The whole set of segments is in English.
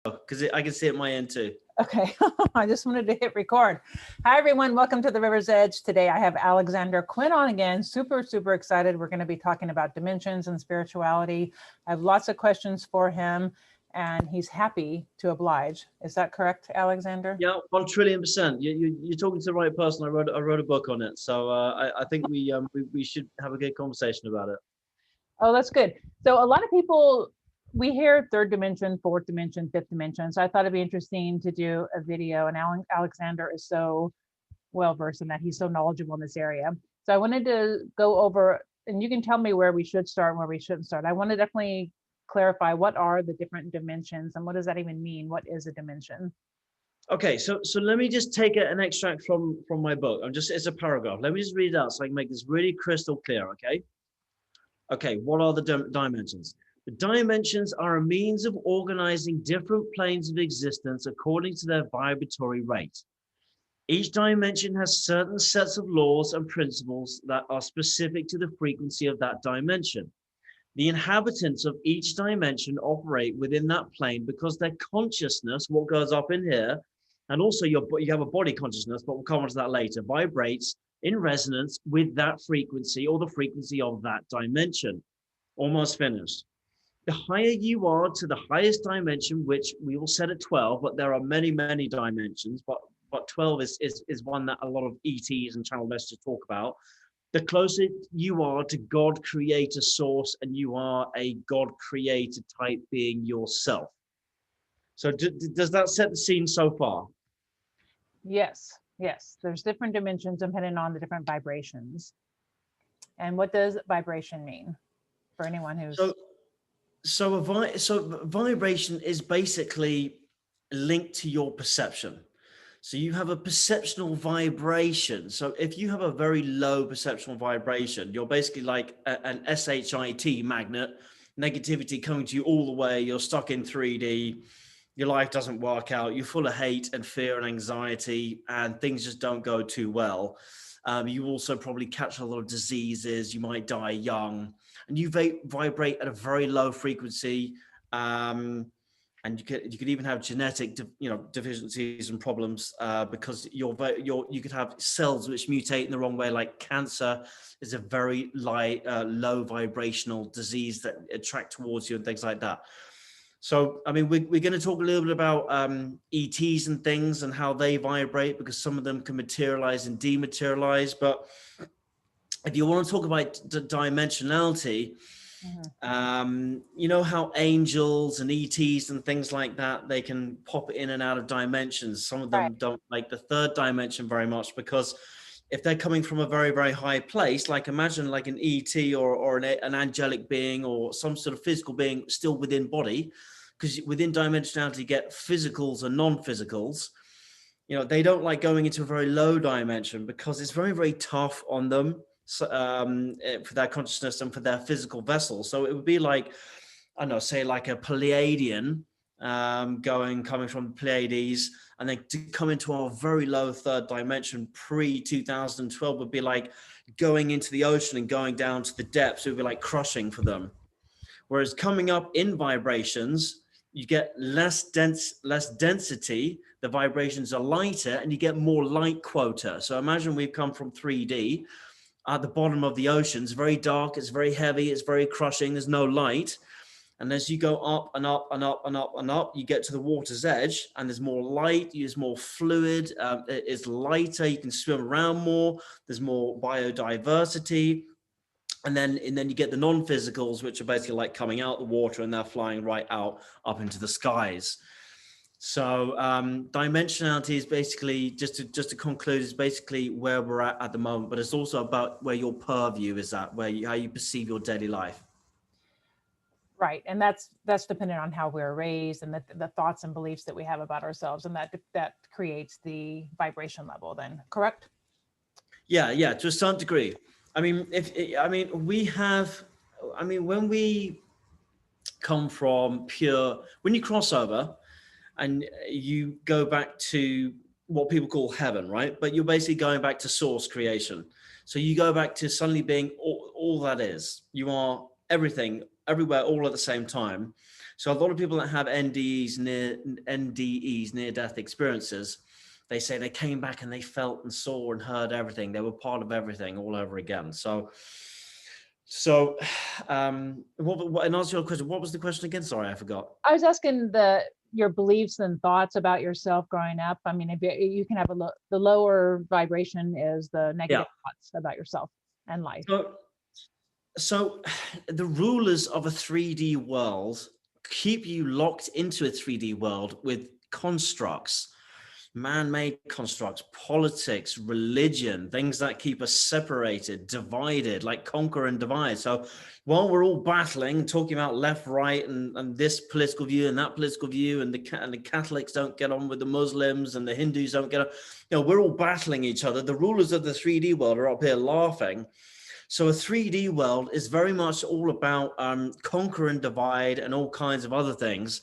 because I can see it at my end too. Okay, I just wanted to hit record. Hi, everyone. Welcome to the River's Edge. Today I have Alexander Quinn on again. Super, super excited. We're going to be talking about dimensions and spirituality. I have lots of questions for him, and he's happy to oblige. Is that correct, Alexander? Yeah, 1,000,000,000%. You're talking to the right person. I wrote a book on it, so I think we should have a good conversation about it. Oh, that's good. So a lot of people, we hear third dimension, fourth dimension, fifth dimension. So I thought it'd be interesting to do a video, and Alexander is so well versed in that. He's so knowledgeable in this area. So I wanted to go over, and you can tell me where we should start and where we shouldn't start. I want to definitely clarify what are the different dimensions and what does that even mean? What is a dimension? Okay, so let me just take an extract from my book. It's a paragraph. Let me just read it out so I can make this really crystal clear. Okay, what are the dimensions? The dimensions are a means of organizing different planes of existence according to their vibratory rate. Each dimension has certain sets of laws and principles that are specific to the frequency of that dimension. The inhabitants of each dimension operate within that plane because their consciousness, what goes up in here, and also you have a body consciousness, but we'll come on to that later, vibrates in resonance with that frequency or the frequency of that dimension. Almost finished. The higher you are to the highest dimension, which we will set at 12, but there are many, many dimensions, but 12 is one that a lot of ETs and channel messages talk about. The closer you are to God creator source, and you are a God creator type being yourself. So does that set the scene so far? Yes. There's different dimensions depending on the different vibrations. And what does vibration mean for anyone who's... So vibration is basically linked to your perception. So you have a perceptional vibration. So if you have a very low perceptional vibration, you're basically like an SHIT magnet, negativity coming to you all the way. You're stuck in 3D. Your life doesn't work out. You're full of hate and fear and anxiety, and things just don't go too well. You also probably catch a lot of diseases. You might die young, and you vibrate at a very low frequency. And you could even have genetic, deficiencies and problems because you could have cells which mutate in the wrong way. Like cancer is a very low vibrational disease that attract towards you and things like that. So, I mean, we're going to talk a little bit about ETs and things and how they vibrate, because some of them can materialize and dematerialize. But if you want to talk about dimensionality, you know how angels and ETs and things like that, they can pop in and out of dimensions. Some of them don't like the third dimension very much, because if they're coming from a very, very high place, like imagine like an ET or an angelic being or some sort of physical being still within body, because within dimensionality you get physicals and non-physicals. They don't like going into a very low dimension because it's very, very tough on them for their consciousness and for their physical vessel. So it would be like, I don't know, say like a Pleiadian coming from the Pleiades, and then to come into our very low third dimension pre-2012 would be like going into the ocean and going down to the depths. It would be like crushing for them. Whereas coming up in vibrations, you get less density, the vibrations are lighter, and you get more light quota. So imagine we've come from 3D at the bottom of the ocean. It's very dark, it's very heavy, it's very crushing, there's no light. And as you go up and up and up and up and up, you get to the water's edge, and there's more light, there's more fluid, it's lighter, you can swim around more, there's more biodiversity. And then you get the non-physicals, which are basically like coming out the water and they're flying right out up into the skies. So dimensionality is basically, just to conclude, is basically where we're at the moment, but it's also about where your purview is at, how you perceive your daily life. Right, and that's dependent on how we're raised and the thoughts and beliefs that we have about ourselves, and that creates the vibration level. Then, correct? Yeah, to a certain degree. When we come from when you cross over and you go back to what people call heaven, right? But you're basically going back to source creation. So you go back to suddenly being all that is. You are everything, everywhere, all at the same time. So a lot of people that have NDEs, near-death experiences, they say they came back and they felt and saw and heard everything. They were part of everything all over again. So, and answer your question, what was the question again? Sorry, I forgot. I was asking your beliefs and thoughts about yourself growing up. I mean, if you can have the lower vibration is the negative thoughts about yourself and life. So the rulers of a 3D world keep you locked into a 3D world with constructs, man-made constructs, politics, religion, things that keep us separated, divided, like conquer and divide. So while we're all battling, talking about left, right, and this political view and that political view, and the Catholics don't get on with the Muslims and the Hindus don't get on, we're all battling each other. The rulers of the 3D world are up here laughing. So a 3D world is very much all about conquer and divide and all kinds of other things.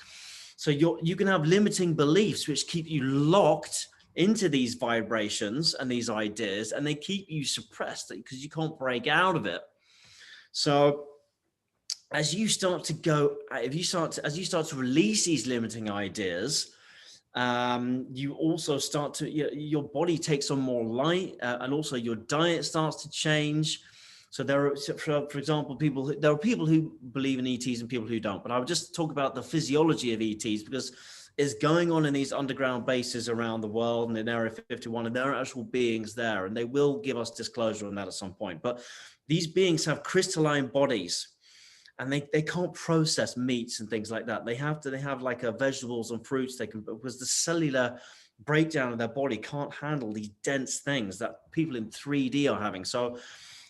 So you can have limiting beliefs which keep you locked into these vibrations and these ideas, and they keep you suppressed because you can't break out of it. So as you start to release these limiting ideas, you also start to, your body takes on more light, and also your diet starts to change. So there are, for example, there are people who believe in ETs and people who don't, but I would just talk about the physiology of ETs because it's going on in these underground bases around the world and in Area 51, and there are actual beings there, and they will give us disclosure on that at some point. But these beings have crystalline bodies, and they can't process meats and things like that. They have like vegetables and fruits they can, because the cellular breakdown of their body can't handle these dense things that people in 3D are having. So,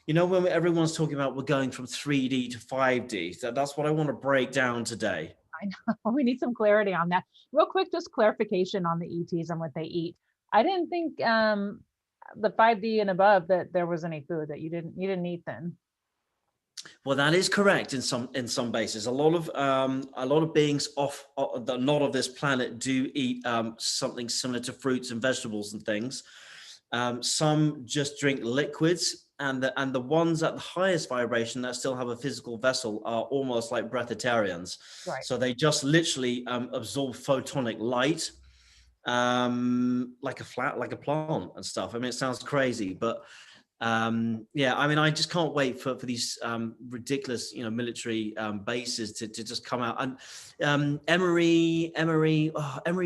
when everyone's talking about we're going from 3D to 5D, that's what I want to break down today. I know we need some clarity on that. Real quick, just clarification on the ETs and what they eat. I didn't think the 5D and above that there was any food that you didn't eat then. Well, that is correct in some bases. A lot of beings not of this planet do eat something similar to fruits and vegetables and things. Some just drink liquids, and the ones at the highest vibration that still have a physical vessel are almost like breatharians. Right. So they just literally absorb photonic light, like a plant and stuff. I mean, it sounds crazy, but I mean, I just can't wait for these ridiculous, military bases to just come out. And Emery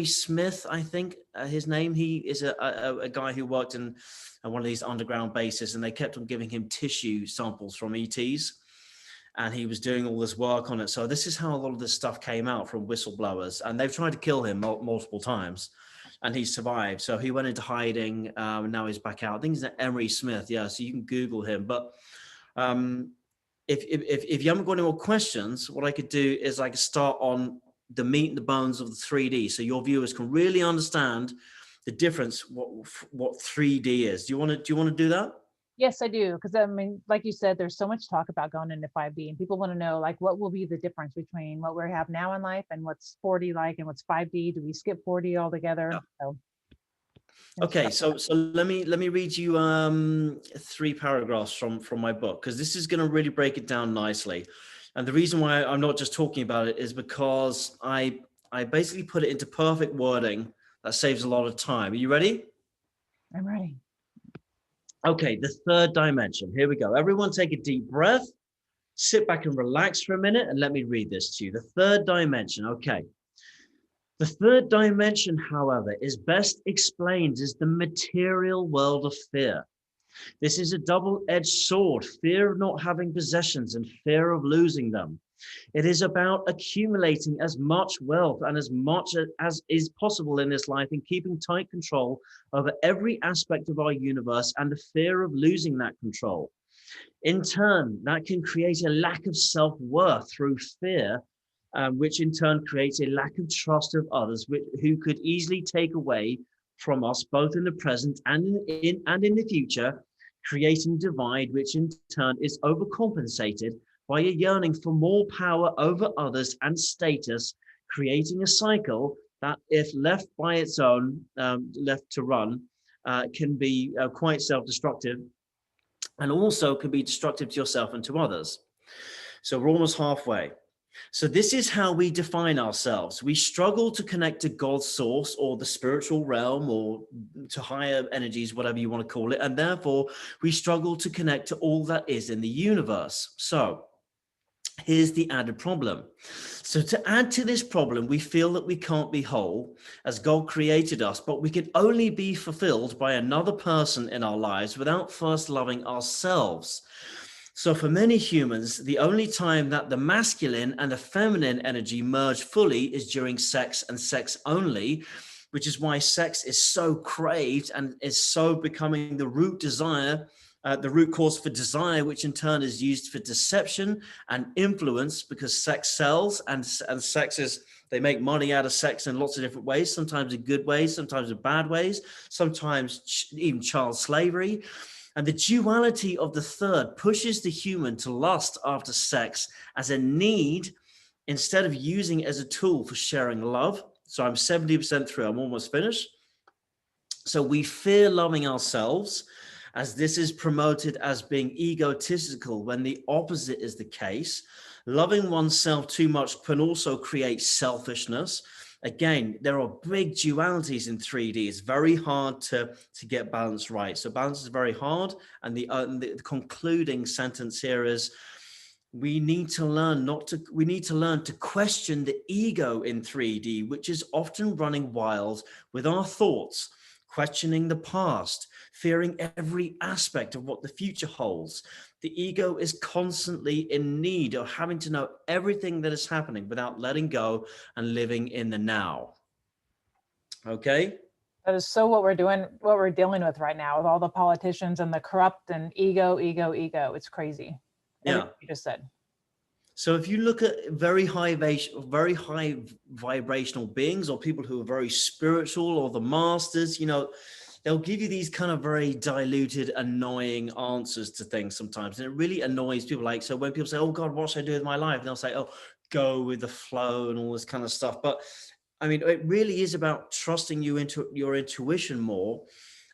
Smith, I think his name. He is a guy who worked in one of these underground bases, and they kept on giving him tissue samples from ETs, and he was doing all this work on it. So this is how a lot of this stuff came out from whistleblowers, and they've tried to kill him multiple times. And he survived. So he went into hiding. And now he's back out. I think he's Emery Smith. Yeah, so you can Google him. But if you haven't got any more questions, what I could do is I could start on the meat and the bones of the 3D, so your viewers can really understand the difference, what 3D is. Do you want to do that? Yes, I do. Because I mean, like you said, there's so much talk about going into 5D, and people want to know, like, what will be the difference between what we have now in life and what's 4D like and what's 5D? Do we skip 4D altogether? Yeah. So, okay, so let me read you 3 paragraphs from my book, because this is going to really break it down nicely. And the reason why I'm not just talking about it is because I basically put it into perfect wording that saves a lot of time. Are you ready? I'm ready. Okay, the 3rd dimension. Here we go. Everyone take a deep breath, sit back and relax for a minute, and let me read this to you. The 3rd dimension. Okay. The 3rd dimension, however, is best explained as the material world of fear. This is a double-edged sword, fear of not having possessions and fear of losing them. It is about accumulating as much wealth and as much as is possible in this life, and keeping tight control over every aspect of our universe, and the fear of losing that control. In turn, that can create a lack of self-worth through fear, which in turn creates a lack of trust of others, who could easily take away from us, both in the present and in the future, creating divide, which in turn is overcompensated by a yearning for more power over others and status, creating a cycle that, if left by its own, left to run, can be quite self-destructive, and also can be destructive to yourself and to others. So we're almost halfway. So this is how we define ourselves. We struggle to connect to God's source or the spiritual realm or to higher energies, whatever you want to call it. And therefore, we struggle to connect to all that is in the universe. So here's the added problem. So to add to this problem, we feel that we can't be whole as God created us, but we can only be fulfilled by another person in our lives without first loving ourselves. So for many humans, the only time that the masculine and the feminine energy merge fully is during sex and sex only, which is why sex is so craved and is so becoming the root desire, the root cause for desire, which in turn is used for deception and influence, because sex sells, and sex is, they make money out of sex in lots of different ways, sometimes in good ways, sometimes in bad ways, sometimes even child slavery. And the duality of the third pushes the human to lust after sex as a need instead of using it as a tool for sharing love. So I'm 70% through, I'm almost finished. So we fear loving ourselves, as this is promoted as being egotistical when the opposite is the case. Loving oneself too much can also create selfishness. Again, there are big dualities in 3D. It's very hard to get balance right. So balance is very hard. And the concluding sentence here is, we need to learn to question the ego in 3D, which is often running wild with our thoughts, questioning the past, fearing every aspect of what the future holds. The ego is constantly in need of having to know everything that is happening without letting go and living in the now. Okay? That is so what we're dealing with right now with all the politicians and the corrupt and ego. It's crazy. Everything you just said. So if you look at very high vibrational beings, or people who are very spiritual, or the masters, they'll give you these kind of very diluted, annoying answers to things sometimes. And it really annoys people. Like, so when people say, oh God, what should I do with my life? And they'll say, oh, go with the flow and all this kind of stuff. But I mean, it really is about trusting you into your intuition more.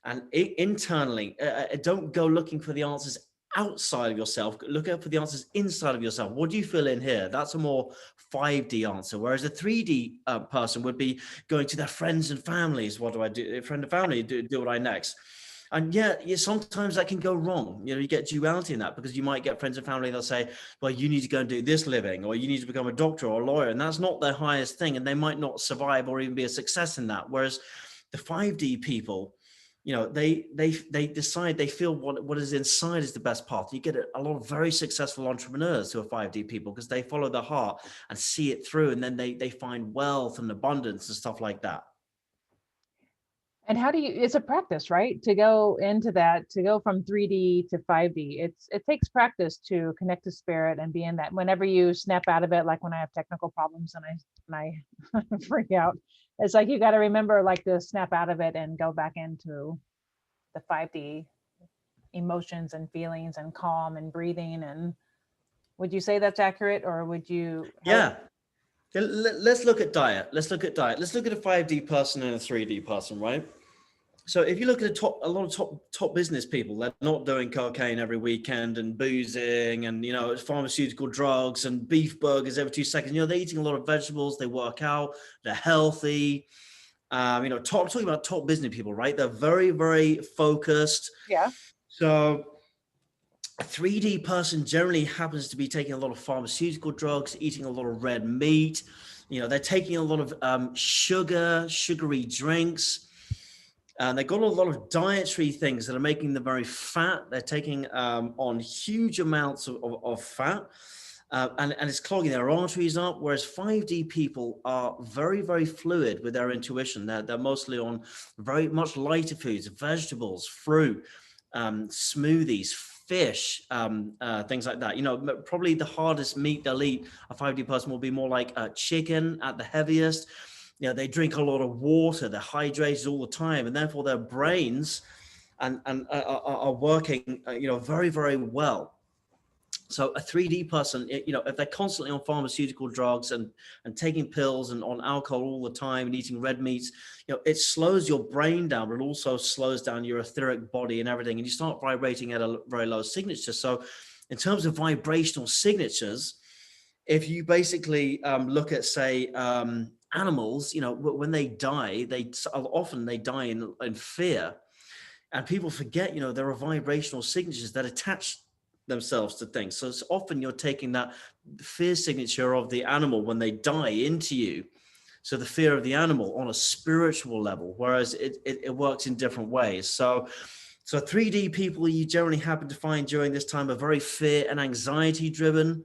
And internally, don't go looking for the answers outside of yourself. Look out for the answers inside of yourself. What do you feel in here? That's a more 5D answer. Whereas a 3D person would be going to their friends and families. What do I do? Friend and family, do what I next. And yeah, sometimes that can go wrong. You get duality in that, because you might get friends and family, they'll say, well, you need to go and do this living, or you need to become a doctor or a lawyer. And that's not their highest thing. And they might not survive or even be a success in that. Whereas the 5D people, they decide, they feel what is inside is the best path. You get a lot of very successful entrepreneurs who are 5D people, because they follow their heart and see it through. And then they find wealth and abundance and stuff like that. And how do you, it's a practice, right? To go into that, to go from 3D to 5D, it takes practice to connect to spirit and be in that. Whenever you snap out of it, like when I have technical problems and I freak out, it's like, you got to remember like to snap out of it and go back into the 5D emotions and feelings and calm and breathing. And would you say that's accurate, or would you? Yeah. Let's look at diet. Let's look at a 5D person and a 3D person, right? So if you look at a lot of top business people, they're not doing cocaine every weekend and boozing and, pharmaceutical drugs and beef burgers every 2 seconds. They're eating a lot of vegetables, they work out, they're healthy. Talking about top business people, right? They're very, very focused. Yeah. So a 3D person generally happens to be taking a lot of pharmaceutical drugs, eating a lot of red meat. They're taking a lot of sugary drinks. And they've got a lot of dietary things that are making them very fat. They're taking on huge amounts of fat, and it's clogging their arteries up. Whereas 5D people are very, very fluid with their intuition. They're mostly on very much lighter foods, vegetables, fruit, smoothies, fish, things like that. Probably the hardest meat they'll eat, a 5D person, will be more like chicken at the heaviest. They drink a lot of water, they're hydrated all the time, and therefore their brains are working, very, very well. So a 3D person, if they're constantly on pharmaceutical drugs and taking pills and on alcohol all the time and eating red meats, it slows your brain down, but it also slows down your etheric body and everything. And you start vibrating at a very low signature. So in terms of vibrational signatures, if you basically look at, say, animals, you know, when they die, often they die in fear. And people forget, you know, there are vibrational signatures that attach themselves to things. So it's often you're taking that fear signature of the animal when they die into you. So the fear of the animal on a spiritual level, whereas it works in different ways. So 3D people you generally happen to find during this time are very fear and anxiety driven,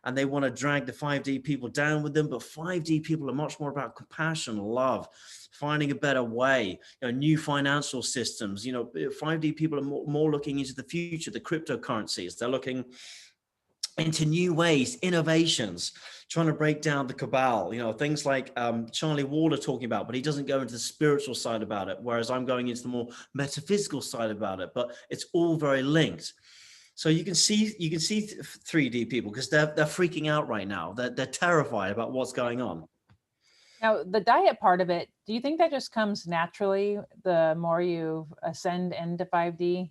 and they want to drag the 5D people down with them. But 5D people are much more about compassion, love, finding a better way, you know, new financial systems. You know, 5D people are more looking into the future, the cryptocurrencies. They're looking into new ways, innovations, trying to break down the cabal, you know, things like Charlie Waller talking about, but he doesn't go into the spiritual side about it, whereas I'm going into the more metaphysical side about it, but it's all very linked. So you can see 3D people because they're freaking out right now. They're terrified about what's going on. Now, the diet part of it, do you think that just comes naturally the more you ascend into 5D?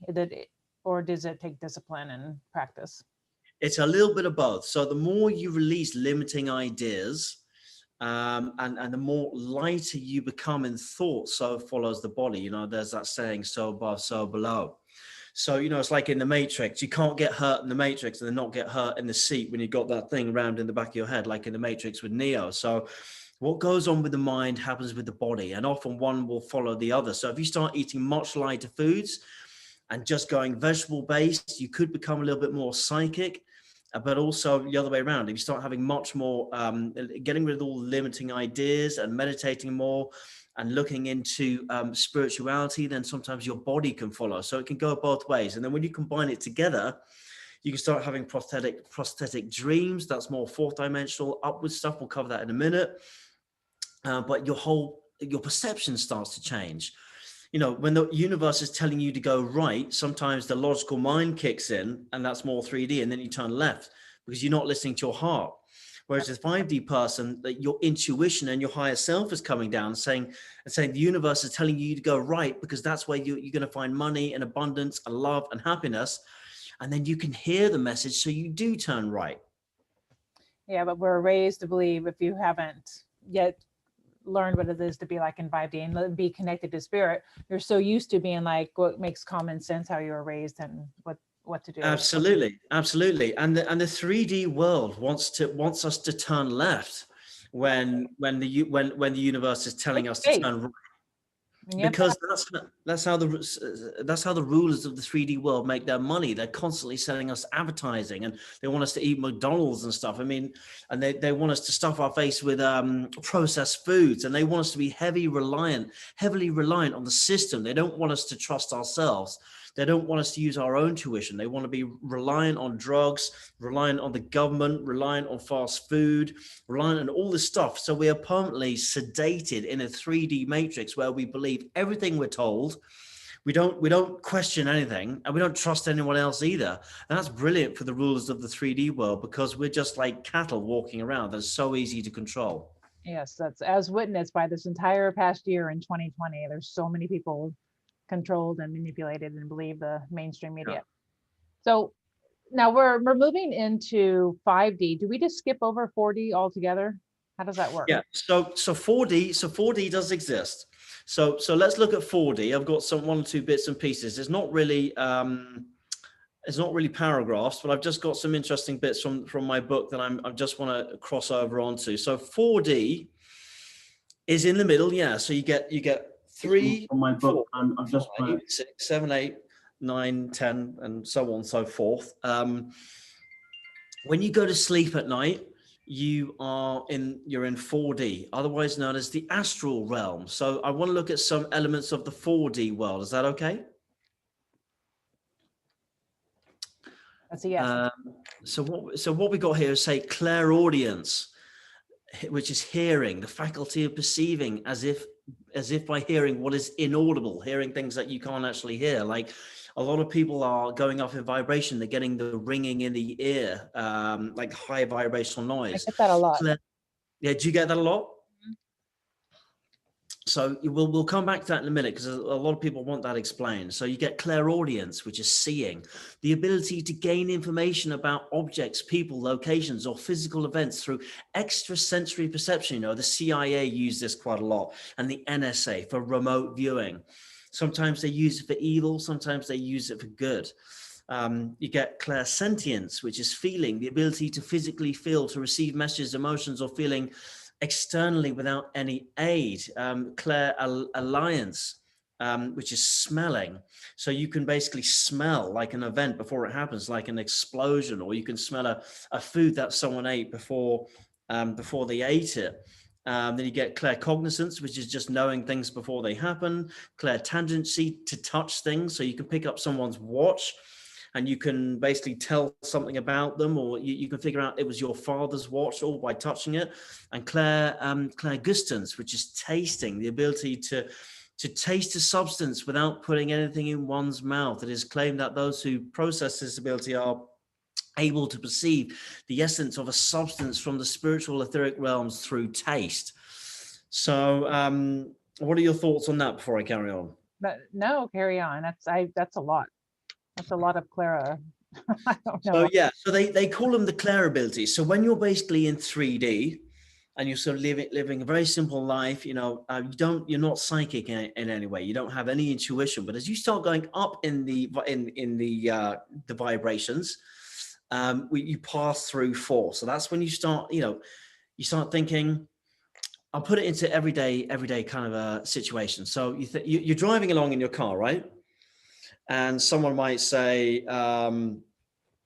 Or does it take discipline and practice? It's a little bit of both. So the more you release limiting ideas, and the more lighter you become in thought, so follows the body. You know, there's that saying, so above, so below. So, you know, it's like in the Matrix, you can't get hurt in the Matrix and then not get hurt in the seat when you've got that thing rammed in the back of your head, like in the Matrix with Neo. So what goes on with the mind happens with the body, and often one will follow the other. So if you start eating much lighter foods and just going vegetable based, you could become a little bit more psychic. But also the other way around, if you start having much more, getting rid of all limiting ideas and meditating more and looking into spirituality, then sometimes your body can follow. So it can go both ways. And then when you combine it together, you can start having prosthetic dreams. That's more fourth dimensional upward stuff. We'll cover that in a minute. But your perception starts to change. You know, when the universe is telling you to go right, sometimes the logical mind kicks in, and that's more 3D, and then you turn left because you're not listening to your heart. Whereas the 5D person, that your intuition and your higher self is coming down saying the universe is telling you to go right because that's where you're going to find money and abundance and love and happiness. And then you can hear the message, so you do turn right. Yeah, but we're raised to believe, if you haven't yet learned what it is to be like in 5D and be connected to spirit, you're so used to being like what makes common sense, how you were raised and what to do. Absolutely. And the 3D world wants us to turn left when the universe is telling us to turn right. Yep. Because that's how the rulers of the 3D world make their money. They're constantly selling us advertising, and they want us to eat McDonald's and stuff. I mean, and they want us to stuff our face with processed foods, and they want us to be heavily reliant on the system. They don't want us to trust ourselves. They don't want us to use our own tuition. They want to be reliant on drugs, reliant on the government, reliant on fast food, reliant on all this stuff. So we are permanently sedated in a 3D matrix where we believe everything we're told. We don't question anything, and we don't trust anyone else either. And that's brilliant for the rulers of the 3D world, because we're just like cattle walking around. That's so easy to control. Yes, that's as witnessed by this entire past year in 2020. There's so many people controlled and manipulated and believe the mainstream media. Yeah. So now we're moving into 5D. Do we just skip over 4D altogether? How does that work? Yeah. So 4D does exist. So let's look at 4D. I've got one or two bits and pieces. It's not really paragraphs, but I've just got some interesting bits from my book that I just want to cross over onto. So 4D is in the middle. Yeah. So you get 3 from my book. I'm just 5, 6, 7, 8, 9, 10, and so on and so forth. When you go to sleep at night, you're in 4D, otherwise known as the Astral Realm. So I want to look at some elements of the 4D world. Is that okay? That's a yes. So what we got here is, say, clairaudience, which is hearing, the faculty of perceiving as if by hearing what is inaudible, hearing things that you can't actually hear. Like a lot of people are going up in vibration. They're getting the ringing in the ear, like high vibrational noise. I get that a lot. Yeah, do you get that a lot? So we'll come back to that in a minute because a lot of people want that explained. So you get clairaudience, which is seeing, the ability to gain information about objects, people, locations, or physical events through extrasensory perception. You know, the CIA use this quite a lot, and the NSA for remote viewing. Sometimes they use it for evil, sometimes they use it for good. You get clairsentience, which is feeling, the ability to physically feel, to receive messages, emotions, or feeling externally without any aid. Clairalliance, which is smelling. So you can basically smell like an event before it happens, like an explosion, or you can smell a food that someone ate before they ate it. Then you get claircognizance, which is just knowing things before they happen. Clairtangency, to touch things. So you can pick up someone's watch and you can basically tell something about them, or you can figure out it was your father's watch all by touching it. And clairgustance, which is tasting, the ability to taste a substance without putting anything in one's mouth. It is claimed that those who process this ability are able to perceive the essence of a substance from the spiritual etheric realms through taste. So what are your thoughts on that before I carry on? But no, carry on. That's a lot. That's a lot of Clara. I don't know. So yeah, so they call them the Claire abilities. So when you're basically in 3D and you're sort of living a very simple life, you know, you're not psychic in any way. You don't have any intuition. But as you start going up in the vibrations, you pass through 4. So that's when you start, you start thinking. I'll put it into everyday kind of a situation. So you're driving along in your car, right? And someone might say, I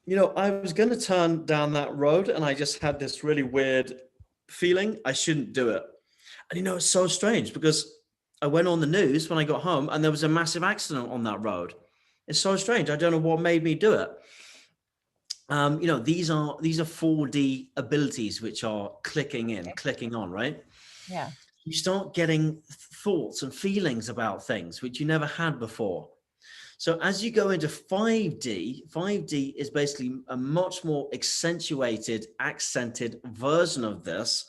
was going to turn down that road and I just had this really weird feeling I shouldn't do it. And it's so strange because I went on the news when I got home and there was a massive accident on that road. It's so strange. I don't know what made me do it. These are 4D abilities which are clicking on, right? Yeah. You start getting thoughts and feelings about things which you never had before. So as you go into 5D is basically a much more accentuated, accented version of this.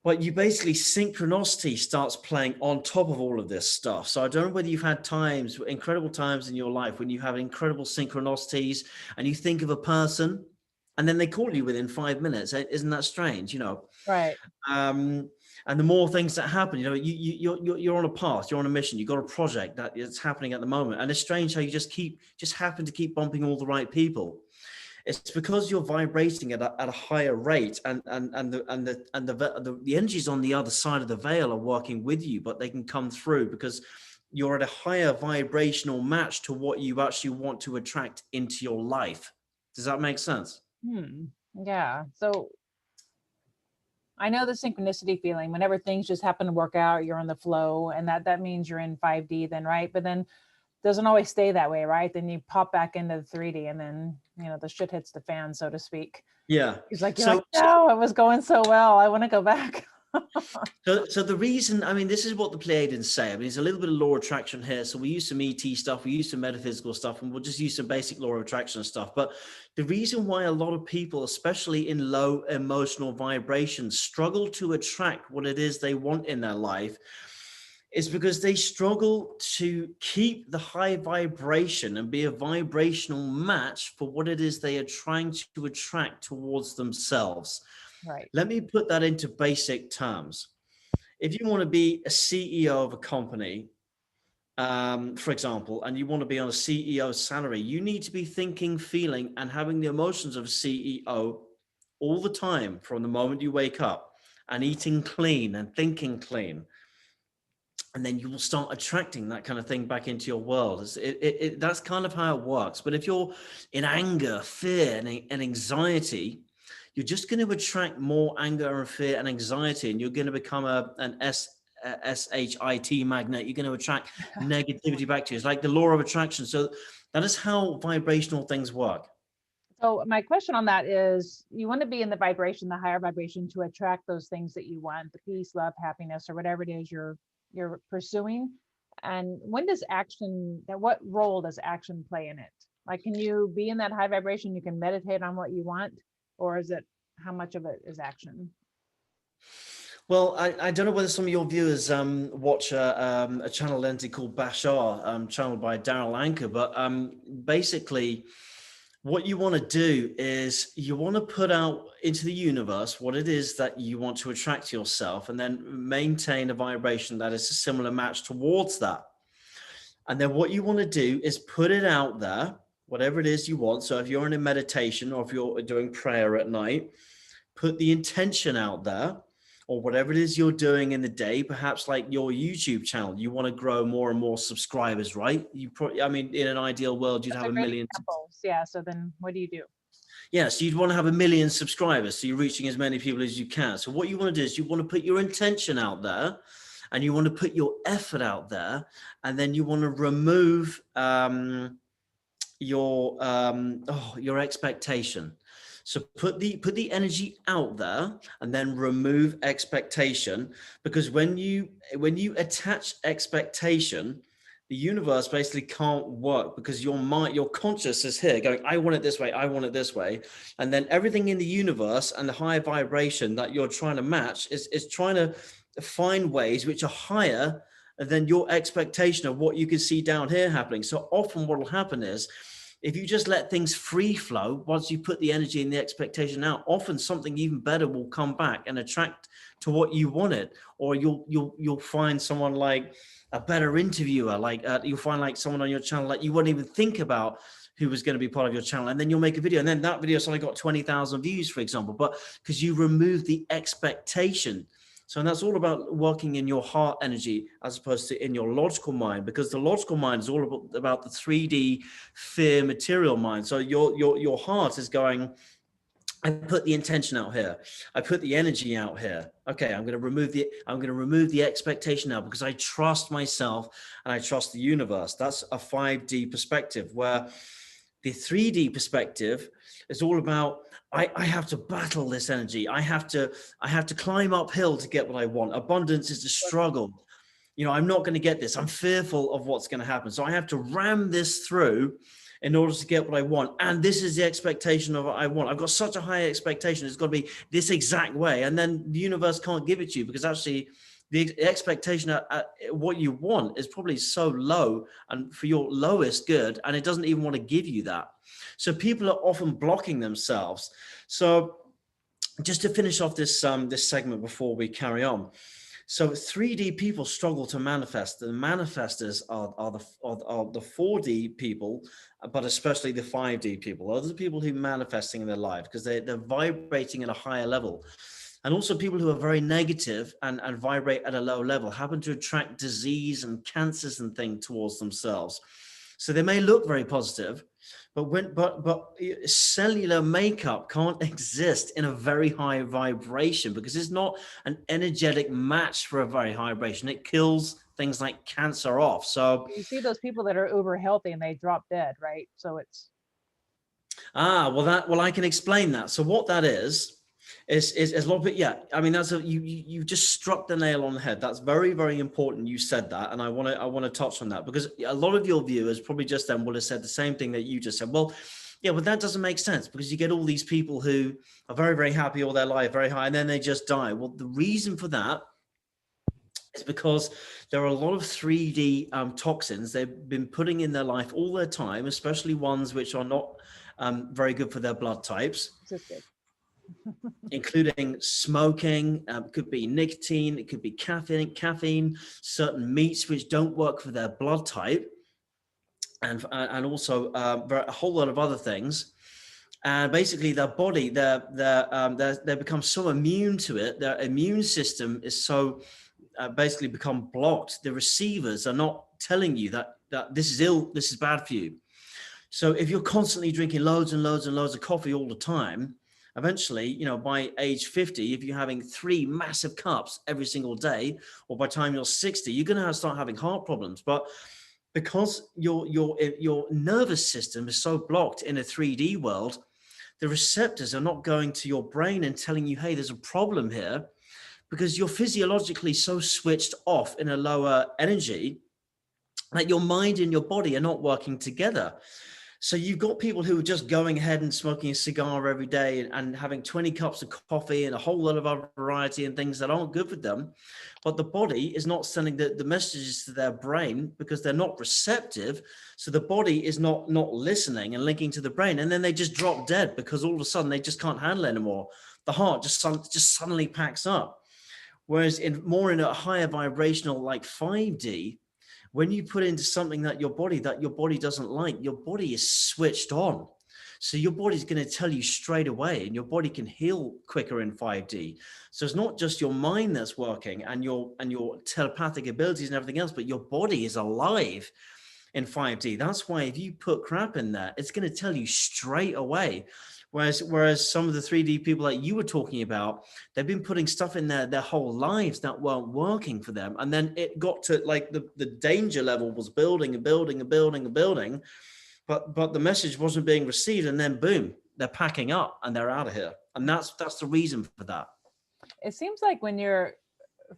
But you basically, synchronicity starts playing on top of all of this stuff. So I don't know whether you've had incredible times in your life when you have incredible synchronicities and you think of a person and then they call you within 5 minutes. Isn't that strange? Right. And the more things that happen, you're on a path, you're on a mission, you've got a project that is happening at the moment. And it's strange how you just happen to keep bumping all the right people. It's because you're vibrating at a higher rate, and the energies on the other side of the veil are working with you, but they can come through because you're at a higher vibrational match to what you actually want to attract into your life. Does that make sense? Yeah. So I know the synchronicity feeling whenever things just happen to work out, you're on the flow, and that means you're in 5D then, right? But then doesn't always stay that way, right? Then you pop back into the 3D and then, the shit hits the fan, so to speak. Yeah. He's like, no, it was going so well. I want to go back. So the reason, this is what the Pleiadians say. There's a little bit of law of attraction here. So we use some ET stuff, we use some metaphysical stuff, and we'll just use some basic law of attraction stuff. But the reason why a lot of people, especially in low emotional vibrations, struggle to attract what it is they want in their life is because they struggle to keep the high vibration and be a vibrational match for what it is they are trying to attract towards themselves. Right. Let me put that into basic terms. If you want to be a CEO of a company, for example, and you want to be on a CEO salary, you need to be thinking, feeling, and having the emotions of a CEO all the time from the moment you wake up, and eating clean and thinking clean. And then you will start attracting that kind of thing back into your world. That's kind of how it works. But if you're in anger, fear, and anxiety, you're just going to attract more anger and fear and anxiety, and you're going to become an SHIT magnet. You're going to attract negativity back to you. It's like the law of attraction. So that is how vibrational things work. So my question on that is, you want to be in the vibration, the higher vibration, to attract those things that you want, the peace, love, happiness, or whatever it is you're pursuing. And what role does action play in it? Like, can you be in that high vibration, you can meditate on what you want, or is it, how much of it is action? Well, I don't know whether some of your viewers watch a channel entity called Bashar, channeled by Daryl Anker, but basically what you want to do is you want to put out into the universe what it is that you want to attract to yourself, and then maintain a vibration that is a similar match towards that. And then what you want to do is put it out there, whatever it is you want. So if you're in a meditation or if you're doing prayer at night, put the intention out there, or whatever it is you're doing in the day, perhaps like your YouTube channel, you want to grow more and more subscribers, right? You probably, I mean, in an ideal world, you'd Those have are a great million. examples. Yeah. So then what do you do? Yeah, so you'd want to have 1 million subscribers. So you're reaching as many people as you can. So what you want to do is you want to put your intention out there, and you want to put your effort out there, and then you want to remove your expectation. So put the energy out there, and then remove expectation, because when you attach expectation, the universe basically can't work, because your mind, your conscious is here going, I want it this way, I want it this way. And then everything in the universe and the higher vibration that you're trying to match is trying to find ways which are higher than your expectation of what you can see down here happening. So often what will happen is, if you just let things free flow, once you put the energy and the expectation out, often something even better will come back and attract to what you wanted. Or you'll find someone like a better interviewer, like you'll find like someone on your channel that you wouldn't even think about who was going to be part of your channel, and then you'll make a video, and then that video suddenly got 20,000 views, for example, but because you removed the expectation. So, and that's all about working in your heart energy as opposed to in your logical mind, because the logical mind is all about the 3D fear material mind. So your heart is going, I put the intention out here. I put the energy out here. Okay, I'm going to remove the expectation now, because I trust myself and I trust the universe. That's a 5D perspective, where the 3D perspective is all about, I have to battle this energy. I have to climb uphill to get what I want. Abundance is a struggle. You know, I'm not going to get this. I'm fearful of what's going to happen. So I have to ram this through in order to get what I want. And this is the expectation of what I want. I've got such a high expectation. It's got to be this exact way. And then the universe can't give it to you, because actually the expectation at what you want is probably so low and for your lowest good, and it doesn't even want to give you that. So people are often blocking themselves. So just to finish off this this segment before we carry on. So 3D people struggle to manifest. The manifestors are the 4D people, but especially the 5D people. Those are the people who are manifesting in their life, because they're vibrating at a higher level. And also people who are very negative and vibrate at a low level happen to attract disease and cancers and things towards themselves. So they may look very positive, but cellular makeup can't exist in a very high vibration, because it's not an energetic match for a very high vibration. It kills things like cancer off. So You see those people that are over healthy and they drop dead, right? So it's well, I can explain that. So what that is a lot of it. Yeah, I mean, you just struck the nail on the head. That's very, very important. You said that, and I want to touch on that, because a lot of your viewers probably just then would have said the same thing that you just said. Well, yeah, but that doesn't make sense, because you get all these people who are very, very happy all their life, very high, and then they just die. Well, the reason for that is because there are a lot of 3D toxins they've been putting in their life all their time, especially ones which are not very good for their blood types, including smoking, could be nicotine, it could be caffeine, certain meats which don't work for their blood type, and also a whole lot of other things. And basically their body, they become so immune to it, their immune system is so basically become blocked. The receivers are not telling you that this is ill, this is bad for you. So if you're constantly drinking loads and loads and loads of coffee all the time, eventually, you know, by age 50, if you're having 3 massive cups every single day, or by the time you're 60, you're going to start having heart problems. But because your nervous system is so blocked in a 3D world, the receptors are not going to your brain and telling you, hey, there's a problem here, because you're physiologically so switched off in a lower energy that your mind and your body are not working together. So you've got people who are just going ahead and smoking a cigar every day and having 20 cups of coffee and a whole lot of other variety and things that aren't good for them. But the body is not sending the messages to their brain because they're not receptive. So the body is not listening and linking to the brain. And then they just drop dead because all of a sudden they just can't handle it anymore. The heart just suddenly packs up. Whereas in a higher vibrational, like 5D, when you put into something that your body doesn't like, your body is switched on. So your body's going to tell you straight away, and your body can heal quicker in 5D. So it's not just your mind that's working and your telepathic abilities and everything else, but your body is alive in 5D. That's why if you put crap in there, it's going to tell you straight away. Whereas some of the 3D people that you were talking about, they've been putting stuff in there their whole lives that weren't working for them. And then it got to like the danger level was building and building and building and building, but the message wasn't being received. And then boom, they're packing up and they're out of here. And that's the reason for that. It seems like when you're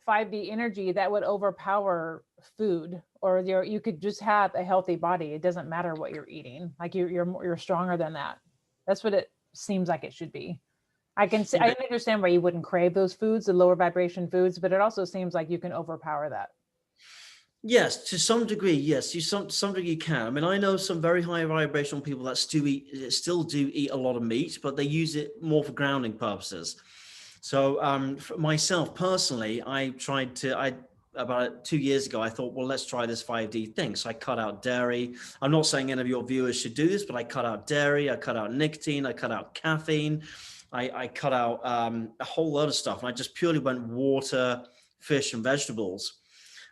5D energy, that would overpower food, or you could just have a healthy body. It doesn't matter what you're eating. Like you're stronger than that. That's what it seems like it should be. I understand why you wouldn't crave those foods, the lower vibration foods, but it also seems like you can overpower that. Yes, to some degree, yes. You some degree you can. I mean, I know some very high vibrational people that still do eat a lot of meat, but they use it more for grounding purposes. So for myself personally, about 2 years ago, I thought, well, let's try this 5D thing. So I cut out dairy. I'm not saying any of your viewers should do this, but I cut out dairy, I cut out nicotine, I cut out caffeine, I cut out a whole lot of stuff. And I just purely went water, fish, and vegetables.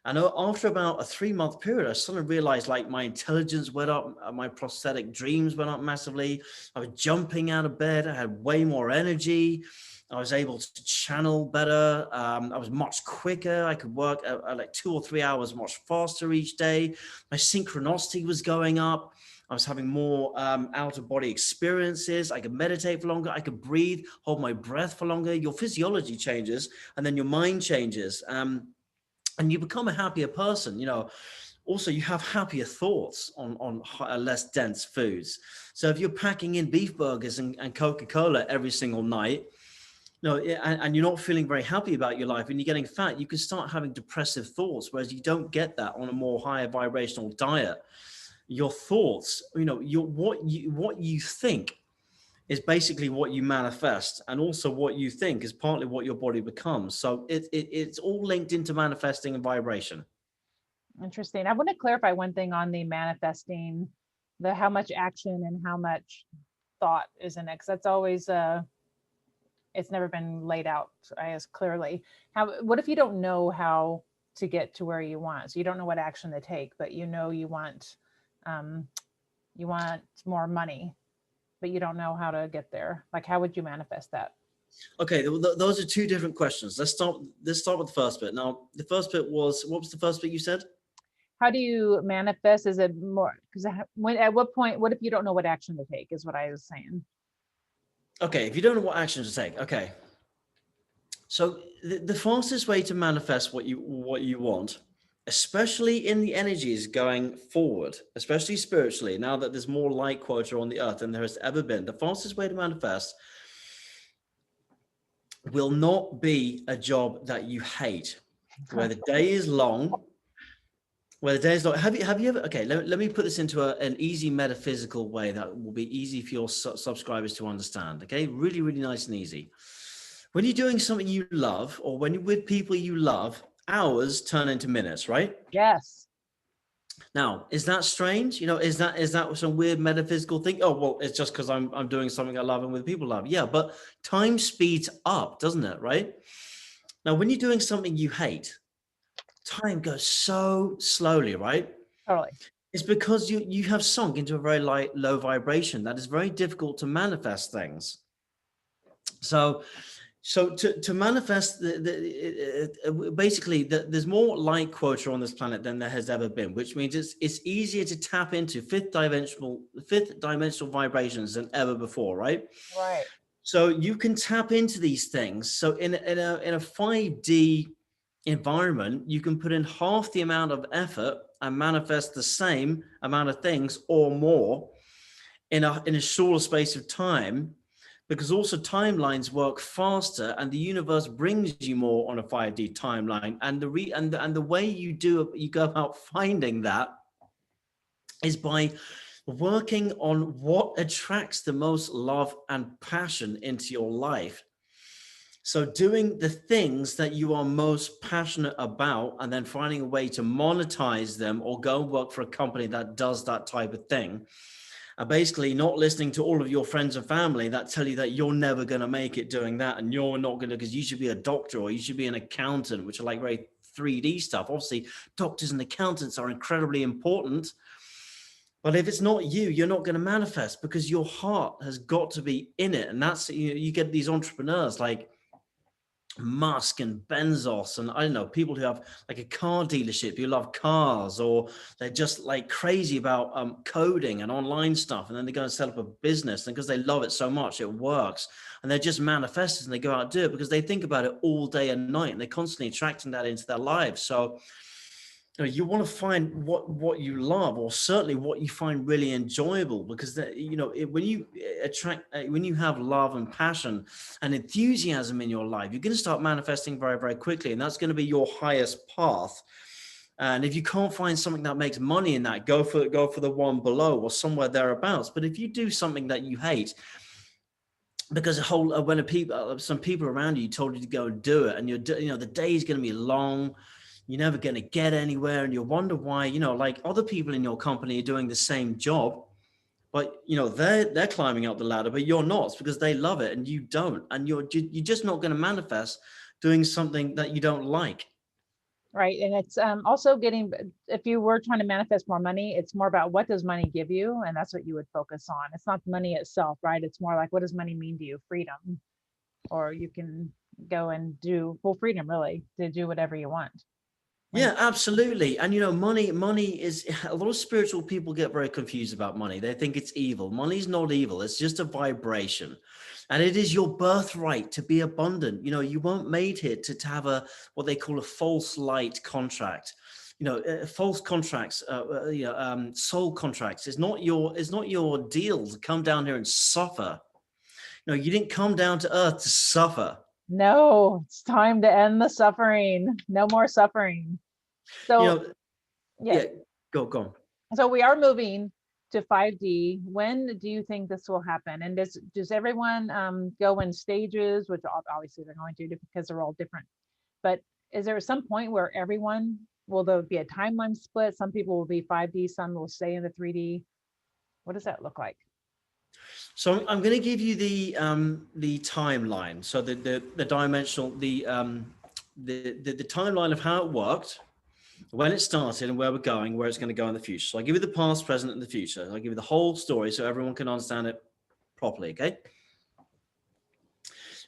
And after about a 3-month period, I suddenly realized like my intelligence went up, my prosthetic dreams went up massively. I was jumping out of bed. I had way more energy. I was able to channel better. I was much quicker. I could work like 2 or 3 hours much faster each day. My synchronicity was going up. I was having more out-of-body experiences. I could meditate for longer. I could breathe, hold my breath for longer. Your physiology changes, and then your mind changes. And you become a happier person. Also, you have happier thoughts on less dense foods. So if you're packing in beef burgers and Coca-Cola every single night, and you're not feeling very happy about your life and you're getting fat, you can start having depressive thoughts, whereas you don't get that on a more higher vibrational diet. Your thoughts, what you think is basically what you manifest, and also what you think is partly what your body becomes. So it's all linked into manifesting and vibration. Interesting. I want to clarify one thing on the manifesting, the how much action and how much thought is in it, because that's always it's never been laid out as clearly. What if you don't know how to get to where you want? So you don't know what action to take, but you want more money, but you don't know how to get there. Like, how would you manifest that? Okay, those are two different questions. Let's start with the first bit. Now, the first bit was, what was the first bit you said? How do you manifest? Is it more, because at what point, what if you don't know what action to take, is what I was saying. Okay, if you don't know what action to take, okay. So the fastest way to manifest what you want, especially in the energies going forward, especially spiritually, now that there's more light quota on the earth than there has ever been, the fastest way to manifest will not be a job that you hate, where the day is long. Have you ever, okay, let me put this into an easy metaphysical way that will be easy for your subscribers to understand. Okay, really, really nice and easy. When you're doing something you love, or when you're with people you love, hours turn into minutes, right? Yes. Now, is that strange? Is that some weird metaphysical thing? Oh, well, it's just because I'm doing something I love and with people I love. Yeah, but time speeds up, doesn't it? Right? Now, when you're doing something you hate, time goes so slowly, right? Totally. It's because you have sunk into a very low vibration that is very difficult to manifest things. So to manifest basically there's more light quota on this planet than there has ever been, which means it's easier to tap into fifth dimensional vibrations than ever before, right? Right. So you can tap into these things. So in a 5D environment, you can put in half the amount of effort and manifest the same amount of things or more. in a shorter space of time, because also timelines work faster and the universe brings you more on a 5D timeline. And the way you go about finding that is by working on what attracts the most love and passion into your life. So doing the things that you are most passionate about and then finding a way to monetize them, or go and work for a company that does that type of thing. And basically not listening to all of your friends and family that tell you that you're never going to make it doing that, and you're not going to, because you should be a doctor or you should be an accountant, which are like very 3D stuff. Obviously, doctors and accountants are incredibly important. But if it's not you, you're not going to manifest, because your heart has got to be in it. And that's, you get these entrepreneurs like Musk and Bezos, and I don't know, people who have like a car dealership who love cars, or they're just like crazy about coding and online stuff, and then they go and set up a business, and because they love it so much it works, and they're just manifestors, and they go out and do it because they think about it all day and night, and they're constantly attracting that into their lives. So you want to find what you love, or certainly what you find really enjoyable, because when you when you have love and passion and enthusiasm in your life, you're going to start manifesting very, very quickly, and that's going to be your highest path. And if you can't find something that makes money in that, go for the one below or somewhere thereabouts. But if you do something that you hate, because some people around you told you to go and do it, and the day is going to be long, you're never going to get anywhere, and you wonder why, like other people in your company are doing the same job, but they're climbing up the ladder, but you're not. It's because they love it and you don't, and you're just not going to manifest doing something that you don't like. Right. And it's also getting, if you were trying to manifest more money, it's more about what does money give you? And that's what you would focus on. It's not the money itself, right? It's more like, what does money mean to you? Freedom. Or you can go and do full freedom, really, to do whatever you want. Yeah, absolutely. And money is, a lot of spiritual people get very confused about money. They think it's evil. Money's not evil. It's just a vibration. And it is your birthright to be abundant. You weren't made here to have what they call a false light contract. False contracts, soul contracts. It's not your deal to come down here and suffer. You didn't come down to earth to suffer. No, it's time to end the suffering. No more suffering. So, yeah, go on. So we are moving to 5D. When do you think this will happen? And does everyone go in stages, which obviously they're going to because they're all different. But is there some point where will there be a timeline split? Some people will be 5D, some will stay in the 3D. What does that look like? So I'm going to give you the timeline. So the dimensional, the timeline of how it worked, when it started, and where we're going, where it's going to go in the future. So I'll give you the past, present, and the future. I'll give you the whole story so everyone can understand it properly. Okay.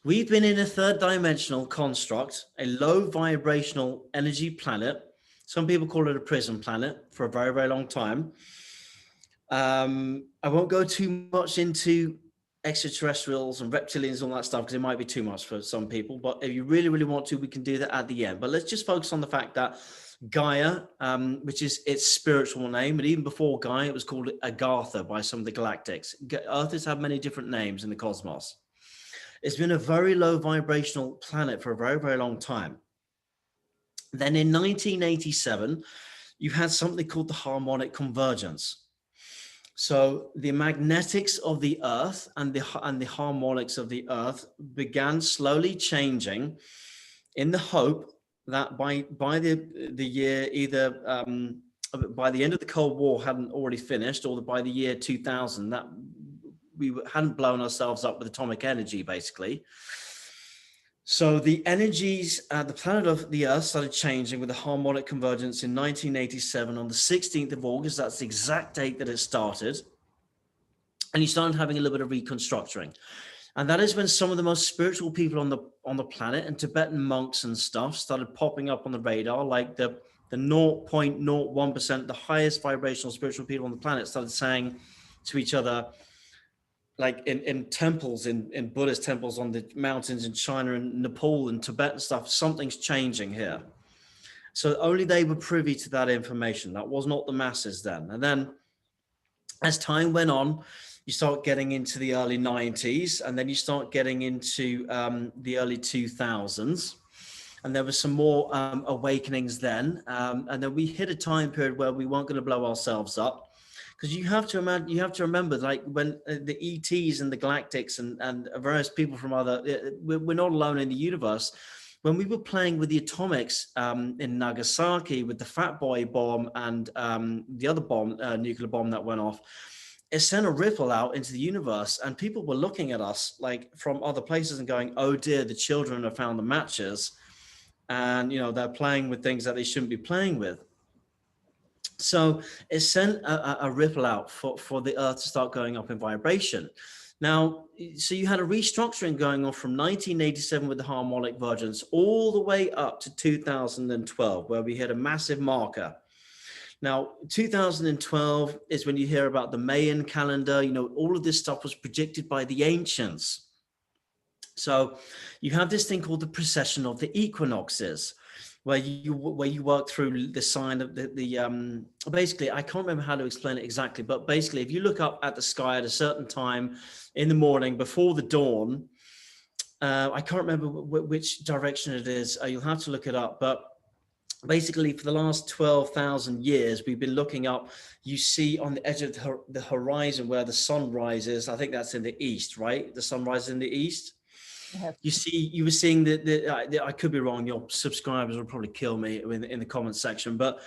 We've been in a third dimensional construct, a low vibrational energy planet. Some people call it a prison planet, for a very, very long time. I won't go too much into extraterrestrials and reptilians and all that stuff, because it might be too much for some people. But if you really, really want to, we can do that at the end. But let's just focus on the fact that Gaia, which is its spiritual name, and even before Gaia, it was called Agartha by some of the galactics. Earth has had many different names in the cosmos. It's been a very low vibrational planet for a very, very long time. Then in 1987, you had something called the Harmonic Convergence. So the magnetics of the Earth and the harmonics of the Earth began slowly changing, in the hope that by the year, either by the end of the Cold War hadn't already finished, or by the year 2000, that we hadn't blown ourselves up with atomic energy, basically. So the energies, the planet of the Earth started changing with the harmonic convergence in 1987 on the 16th of August. That's the exact date that it started. And you started having a little bit of reconstructing. And that is when some of the most spiritual people on the planet, and Tibetan monks and stuff, started popping up on the radar, like the 0.01%, the highest vibrational spiritual people on the planet, started saying to each other, like in temples, in Buddhist temples on the mountains in China and Nepal and Tibet and stuff, something's changing here. So only they were privy to that information. That was not the masses then. And then As time went on, you start getting into the early 90s, and then you start getting into the early 2000s. And there were some more awakenings then. And then we hit a time period where we weren't going to blow ourselves up. Because you have to imagine, you have to remember, like when the ETs and the Galactics and various people from other, we're not alone in the universe. When we were playing with the atomics in Nagasaki with the Fat Boy bomb and the other bomb, nuclear bomb that went off, it sent a ripple out into the universe, and people were looking at us like from other places and going, "Oh dear, the children have found the matches, and they're playing with things that they shouldn't be playing with." So it sent a ripple out for the Earth to start going up in vibration. Now, so you had a restructuring going on from 1987 with the Harmonic Convergence all the way up to 2012, where we hit a massive marker. Now, 2012 is when you hear about the Mayan calendar. All of this stuff was predicted by the ancients. So you have this thing called the Procession of the Equinoxes, where you work through the sign of the basically, I can't remember how to explain it exactly, but basically if you look up at the sky at a certain time in the morning before the dawn, I can't remember which direction it is, you'll have to look it up, but basically for the last 12,000 years we've been looking up, you see on the edge of the horizon where the sun rises, I think that's in the east, right? The sun rises in the east. You were seeing I could be wrong, your subscribers will probably kill me in the comments section, but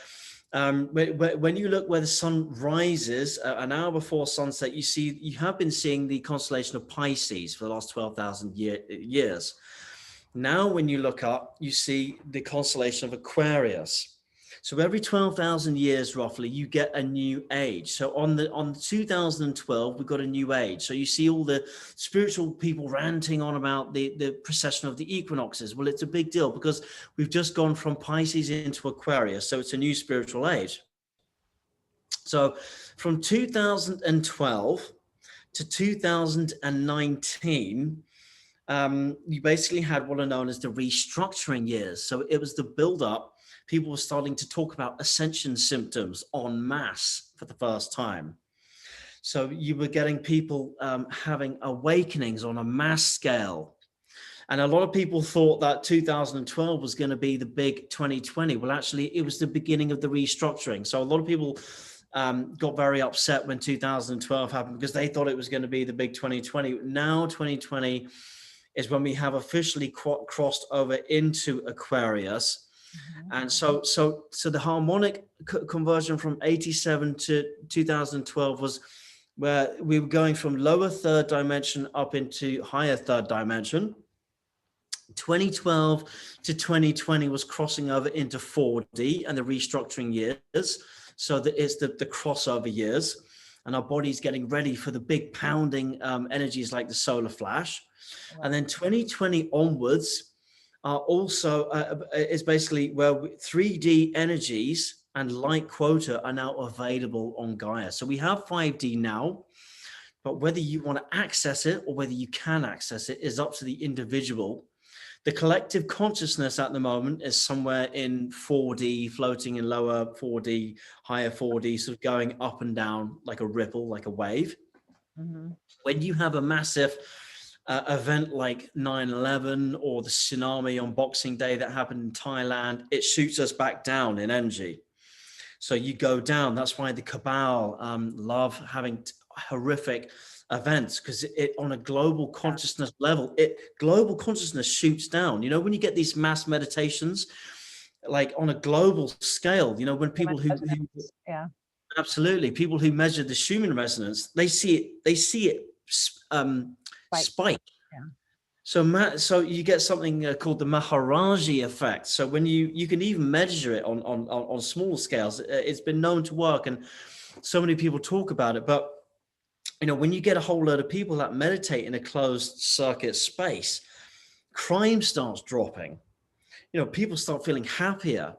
when you look where the sun rises an hour before sunset, you have been seeing the constellation of Pisces for the last 12,000 years. Now when you look up, you see the constellation of Aquarius. So every 12,000 years, roughly, you get a new age. So on 2012, we got a new age. So you see all the spiritual people ranting on about the precession of the equinoxes. Well, it's a big deal because we've just gone from Pisces into Aquarius. So it's a new spiritual age. So from 2012 to 2019, you basically had what are known as the restructuring years. So it was the build-up. People were starting to talk about ascension symptoms en masse for the first time. So you were getting people having awakenings on a mass scale. And a lot of people thought that 2012 was going to be the big 2020. Well, actually, it was the beginning of the restructuring. So a lot of people got very upset when 2012 happened because they thought it was going to be the big 2020. Now 2020 is when we have officially crossed over into Aquarius. And so the harmonic conversion from 87 to 2012 was where we were going from lower third dimension up into higher third dimension. 2012 to 2020 was crossing over into 4D and the restructuring years. So that it's the crossover years, and our body's getting ready for the big pounding energies like the solar flash. Wow. And then 2020 onwards are also is basically where 3D energies and light quota are now available on Gaia. So we have 5D now, but whether you want to access it or whether you can access it is up to the individual. The collective consciousness at the moment is somewhere in 4D, floating in lower 4D, higher 4D, sort of going up and down like a ripple, like a wave. Mm-hmm. When you have a massive event like 9/11 or the tsunami on Boxing Day that happened in Thailand, it shoots us back down in energy. So you go down. That's why the cabal love having horrific events, because it on a global consciousness level, global consciousness shoots down. When you get these mass meditations, like on a global scale, when people who absolutely, people who measure the Schumann resonance, they see it spike. Yeah. So you get something called the Maharaji effect. So when you can even measure it on small scales, it's been known to work, and so many people talk about it. But when you get a whole load of people that meditate in a closed circuit space, crime starts dropping. People start feeling happier.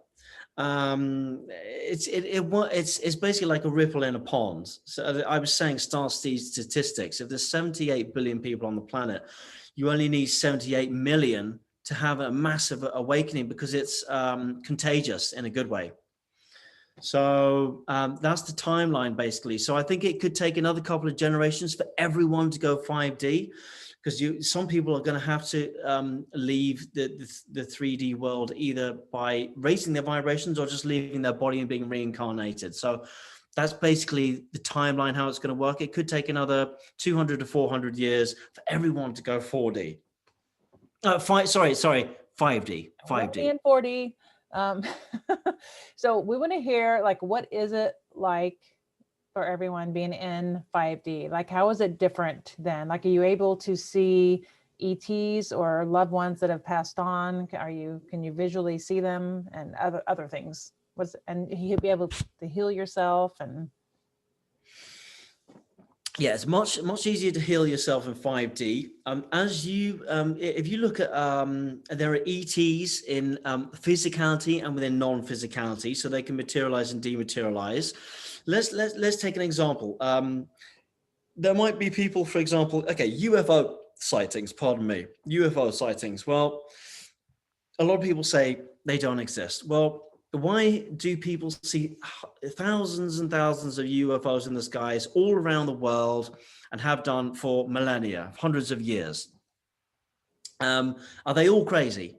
It's basically like a ripple in a pond. So I was saying statistics. If there's 78 billion people on the planet, you only need 78 million to have a massive awakening, because it's contagious in a good way. So that's the timeline basically. So I think it could take another couple of generations for everyone to go 5D, because some people are going to have to leave the 3D world either by raising their vibrations or just leaving their body and being reincarnated. So that's basically the timeline, how it's going to work. It could take another 200 to 400 years for everyone to go 4D. 5D. 5D. And 4D. Um, so we want to hear, like, what is it like for everyone being in 5D? Like, how is it different then? Like, are you able to see ETs or loved ones that have passed on? Can you visually see them and other things? And you'll be able to heal yourself and. Yeah, it's much easier to heal yourself in 5D. If you look at, there are ETs in physicality and within non-physicality, so they can materialize and dematerialize. Let's take an example. There might be people, for example, UFO sightings. Pardon me, UFO sightings. Well, a lot of people say they don't exist. Well, why do people see thousands and thousands of UFOs in the skies all around the world and have done for millennia, hundreds of years? Are they all crazy?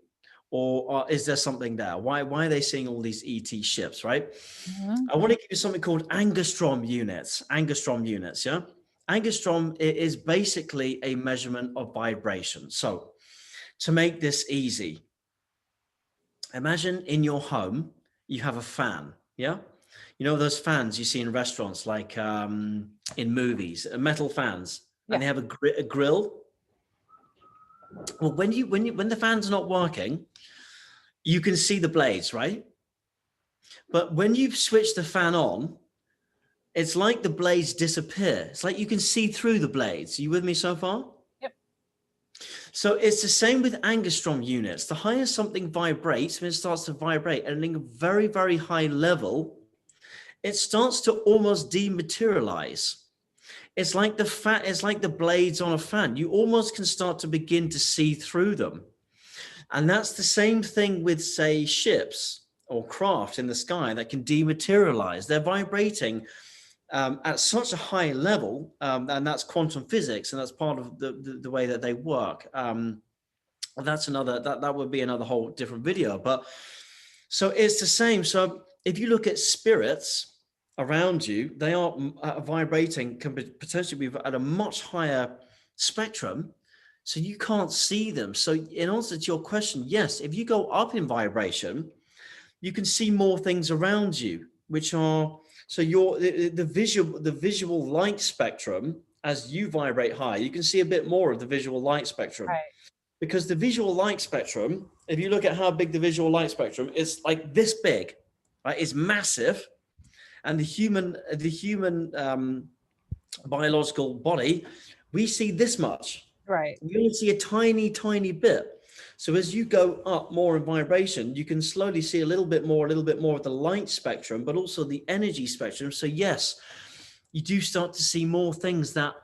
Or is there something there? Why are they seeing all these ET ships, right? Mm-hmm. I want to give you something called angstrom units. Angstrom units, yeah? Angstrom is basically a measurement of vibration. So to make this easy, imagine in your home, you have a fan, yeah? You know those fans you see in restaurants, like in movies, metal fans, and they have a grill. Well, when the fan's not working, you can see the blades, right? But when you switch the fan on, it's like the blades disappear. It's like you can see through the blades. Are you with me so far? Yep. So it's the same with angstrom units. The higher something vibrates, when it starts to vibrate at a very, very high level, it starts to almost dematerialize. It's like the blades on a fan. You almost can start to begin to see through them. And that's the same thing with, say, ships or craft in the sky that can dematerialize. They're vibrating at such a high level, and that's quantum physics, and that's part of the way that they work. That's another, that would be another whole different video. But so it's the same. So if you look at spirits around you, they are vibrating, can potentially be at a much higher spectrum, so you can't see them. So in answer to your question, yes, if you go up in vibration, you can see more things around you, which are, so the visual light spectrum, as you vibrate high, you can see a bit more of the visual light spectrum. Right. Because the visual light spectrum, if you look at how big the visual light spectrum is, like this big, right? It's massive. And the human biological body, we see this much. Right. We only see a tiny, tiny bit. So as you go up more in vibration, you can slowly see a little bit more of the light spectrum, but also the energy spectrum. So yes, you do start to see more things that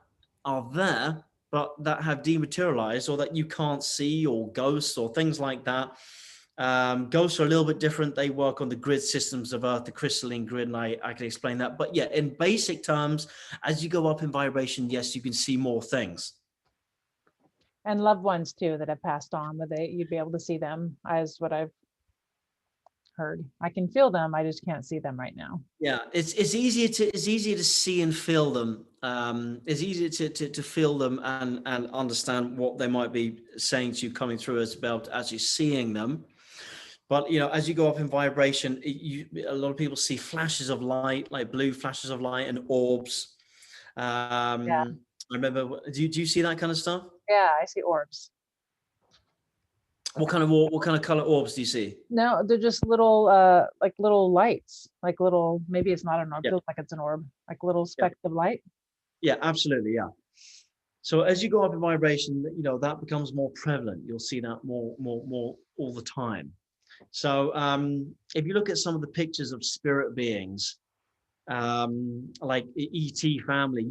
are there, but that have dematerialized or that you can't see, or ghosts or things like that. Ghosts are a little bit different. They work on the grid systems of Earth, the crystalline grid, and I can explain that. But yeah, in basic terms, as you go up in vibration, yes, you can see more things. And loved ones too that have passed on, you'd be able to see them, as what I've heard. I can feel them, I just can't see them right now. Yeah, it's easier to see and feel them. It's easier to feel them and understand what they might be saying to you coming through, as about actually seeing them. But as you go up in vibration, a lot of people see flashes of light, like blue flashes of light and orbs. Yeah. I remember. Do you see that kind of stuff? Yeah, I see orbs. What kind of color orbs do you see? No, they're just little like little lights, like little, maybe it's not an orb, feels like it's an orb, like little specks of light. Yeah, absolutely. Yeah. So as you go up in vibration, that becomes more prevalent. You'll see that more all the time. So if you look at some of the pictures of spirit beings, like ET family,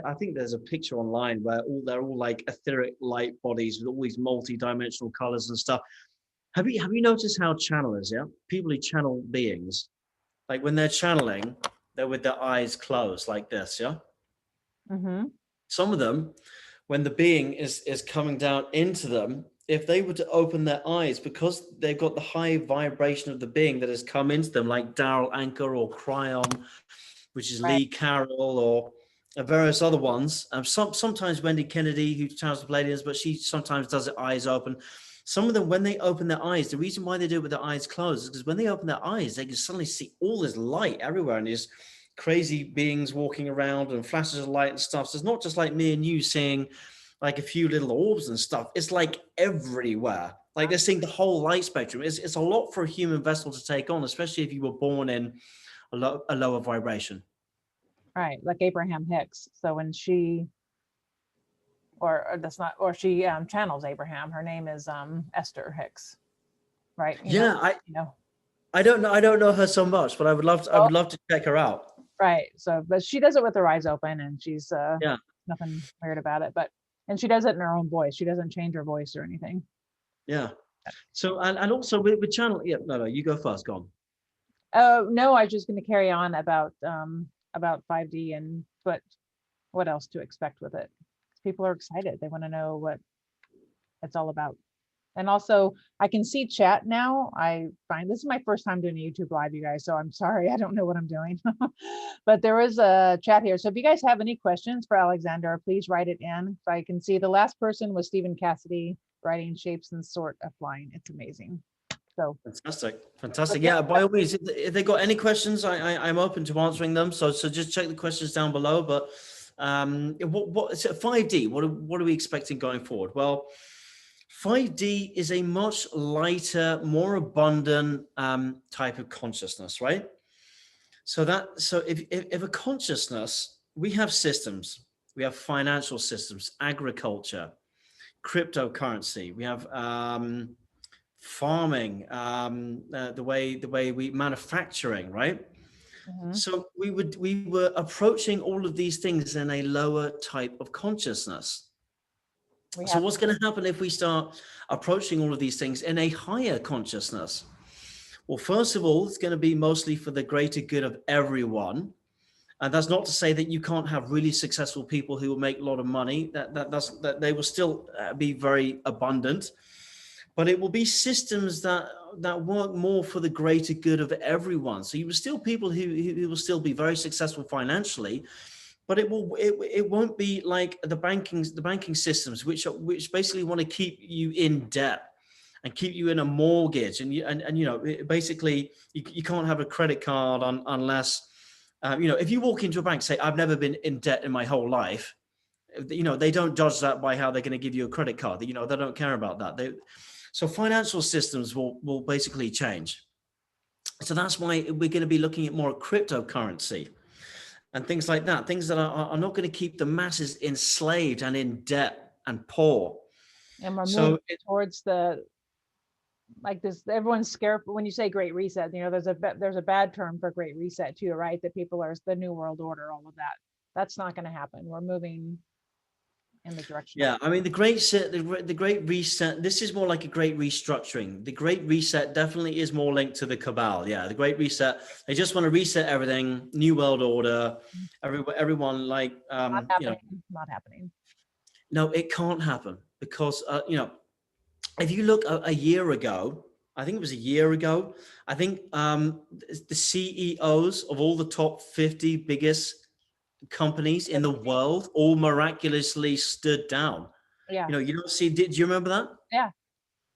I think there's a picture online where they're all like etheric light bodies with all these multi-dimensional colors and stuff. Have you noticed how channelers, people who channel beings, like when they're channeling, they're with their eyes closed like this, yeah? Mm-hmm. Some of them, when the being is coming down into them, if they were to open their eyes, because they've got the high vibration of the being that has come into them, like Daryl Anker or Cryon, which is Right. Lee Carroll, or various other ones. Sometimes Wendy Kennedy, who channels the Palladians, but she sometimes does it eyes open. Some of them, when they open their eyes, the reason why they do it with their eyes closed is because when they open their eyes, they can suddenly see all this light everywhere, and these crazy beings walking around and flashes of light and stuff. So it's not just like me and you seeing like a few little orbs and stuff. It's like everywhere. Like they're seeing the whole light spectrum. It's a lot for a human vessel to take on, especially if you were born in a lower vibration. Right. Like Abraham Hicks. So when she, or that's not, or she channels Abraham, her name is Esther Hicks. Right. Yeah, You know. I don't know her so much, but I would love to, I would love to check her out. Right. So, but she does it with her eyes open, and she's Yeah. nothing weird about it. But and she does it in her own voice. She doesn't change her voice or anything. Yeah. So and also with channel, yeah, no, you go first, go on. No, I was just going to carry on about 5D and what else to expect with it. People are excited. They want to know what it's all about. And also, I can see chat now. I find this is my first time doing a YouTube live, you guys. So I'm sorry, I don't know what I'm doing. But there is a chat here. So if you guys have any questions for Alexander, please write it in. So I can see the last person was Stephen Cassidy writing shapes and sort of flying. It's amazing. So fantastic. Yeah, by all means, if they got any questions, I'm open to answering them. So just check the questions down below. But what so 5D? What are we expecting going forward? Well, 5D is a much lighter, more abundant type of consciousness, right? So if a consciousness, we have systems, we have financial systems, agriculture, cryptocurrency, we have farming, the way we manufacturing, right? So we were approaching all of these things in a lower type of consciousness. So what's going to happen if we start approaching all of these things in a higher consciousness? Well, first of all, it's going to be mostly for the greater good of everyone. And that's not to say that you can't have really successful people who will make a lot of money. That they will still be very abundant, but it will be systems that work more for the greater good of everyone. So you will still people who will still be very successful financially, but it won't be like the banking systems, which basically want to keep you in debt and keep you in a mortgage, and you know, basically you can't have a credit card unless you know, if you walk into a bank, say I've never been in debt in my whole life, you know, they don't judge that by how they're going to give you a credit card. You know, they don't care about that. So financial systems will basically change. So that's why we're going to be looking at more cryptocurrency and things like that, things that are not going to keep the masses enslaved and in debt and poor. And we're moving towards the, like this, everyone's scared when you say great reset, you know, there's a bad term for great reset too, right? That people are the new world order, all of that. That's not going to happen. We're moving in the direction. Yeah, I mean, the great reset, this is more like a great restructuring. The great reset definitely is more linked to the cabal. Yeah, the great reset, they just want to reset everything, new world order, everyone like, you know, not happening. No, it can't happen because, you know, if you look a year ago, I think it was a year ago, I think the CEOs of all the top 50 biggest companies in the world all miraculously stood down. Yeah. You know, you don't see, do you remember that? Yeah.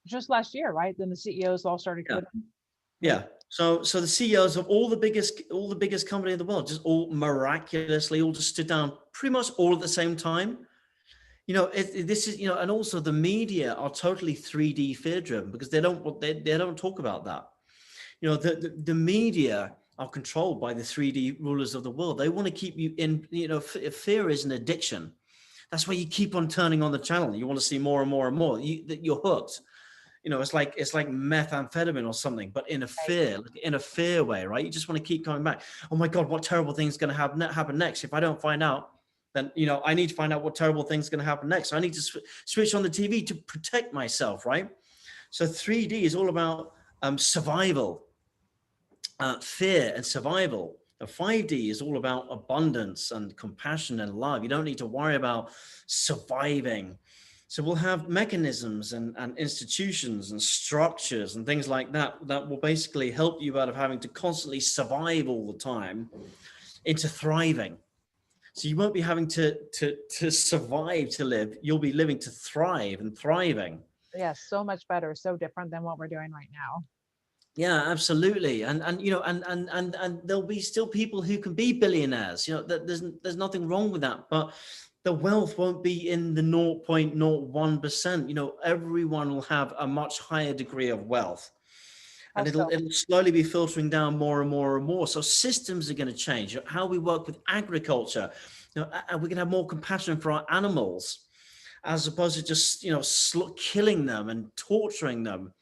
Just last year, right? Then the CEOs all started quitting. Yeah. So the CEOs of all the biggest company in the world just all miraculously all just stood down pretty much all at the same time. You know, this is, you know, and also the media are totally 3D fear driven because they don't talk about that. You know, the media are controlled by the 3D rulers of the world. They want to keep you in, you know, fear is an addiction. That's why you keep on turning on the channel. You want to see more and more and more. You're hooked. You know, it's like methamphetamine or something, but in a fear way, right? You just want to keep coming back. Oh my God, what terrible thing is going to happen next? If I don't find out, then, you know, I need to find out what terrible thing is going to happen next. So I need to switch on the TV to protect myself, right? So 3D is all about survival. fear and survival. The 5D is all about abundance and compassion and love. You don't need to worry about surviving. So we'll have mechanisms and institutions and structures and things like that that will basically help you out of having to constantly survive all the time into thriving. So you won't be having to survive to live. You'll be living to thrive and thriving. Yeah, so much better, so different than what we're doing right now. Yeah, absolutely. And you know, and there'll be still people who can be billionaires. You know, that there's nothing wrong with that. But the wealth won't be in the 0.01%. You know, everyone will have a much higher degree of wealth. How And so? it'll slowly be filtering down more and more and more. So systems are going to change. How we work with agriculture, you know, and we can have more compassion for our animals, as opposed to just, you know, killing them and torturing them.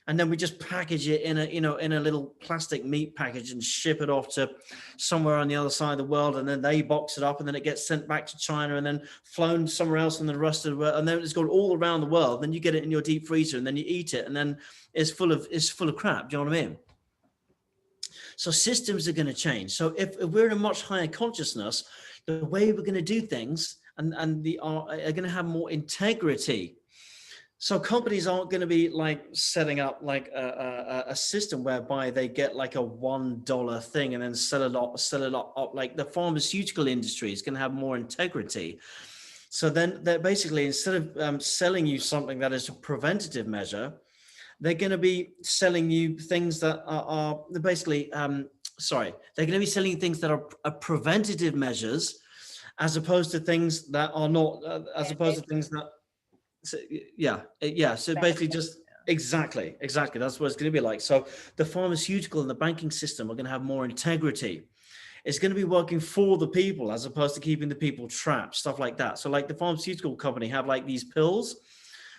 And then we just package it in a, you know, in a little plastic meat package and ship it off to somewhere on the other side of the world. And then they box it up, and then it gets sent back to China and then flown somewhere else in the rest of the world. And then it's gone all around the world. Then you get it in your deep freezer, and then you eat it, and then it's full of crap. Do you know what I mean? So systems are going to change. So if we're in a much higher consciousness, the way we're going to do things and the are going to have more integrity. So companies aren't going to be like setting up like a system whereby they get like a $1 thing and then sell it up. Like the pharmaceutical industry is going to have more integrity. So then they're basically, instead of selling you something that is a preventative measure, they're going to be selling you things that are basically, they're going to be selling you things that are preventative measures, as opposed to things that are not, as opposed to things that, so, yeah. So basically just exactly. That's what it's going to be like. So the pharmaceutical and the banking system are going to have more integrity. It's going to be working for the people as opposed to keeping the people trapped, stuff like that. So like the pharmaceutical company have like these pills,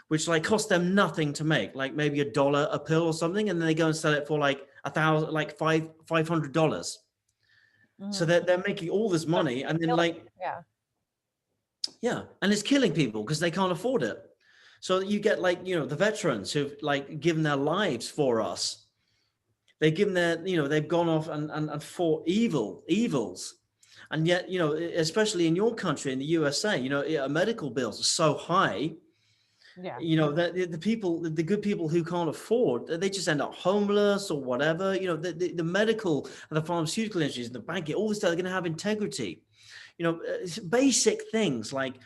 which like cost them nothing to make, like maybe $1 a pill or something. And then they go and sell it for like $500. So they're making all this money, and then like, yeah, and it's killing people because they can't afford it. So you get like, you know, the veterans who've like given their lives for us. They've given their, you know, they've gone off and fought evils. And yet, you know, especially in your country, in the USA, you know, medical bills are so high. Yeah. You know, the people, the good people who can't afford, they just end up homeless or whatever. You know, the medical and the pharmaceutical industries and the banking, all this stuff, they're going to have integrity. You know, basic things like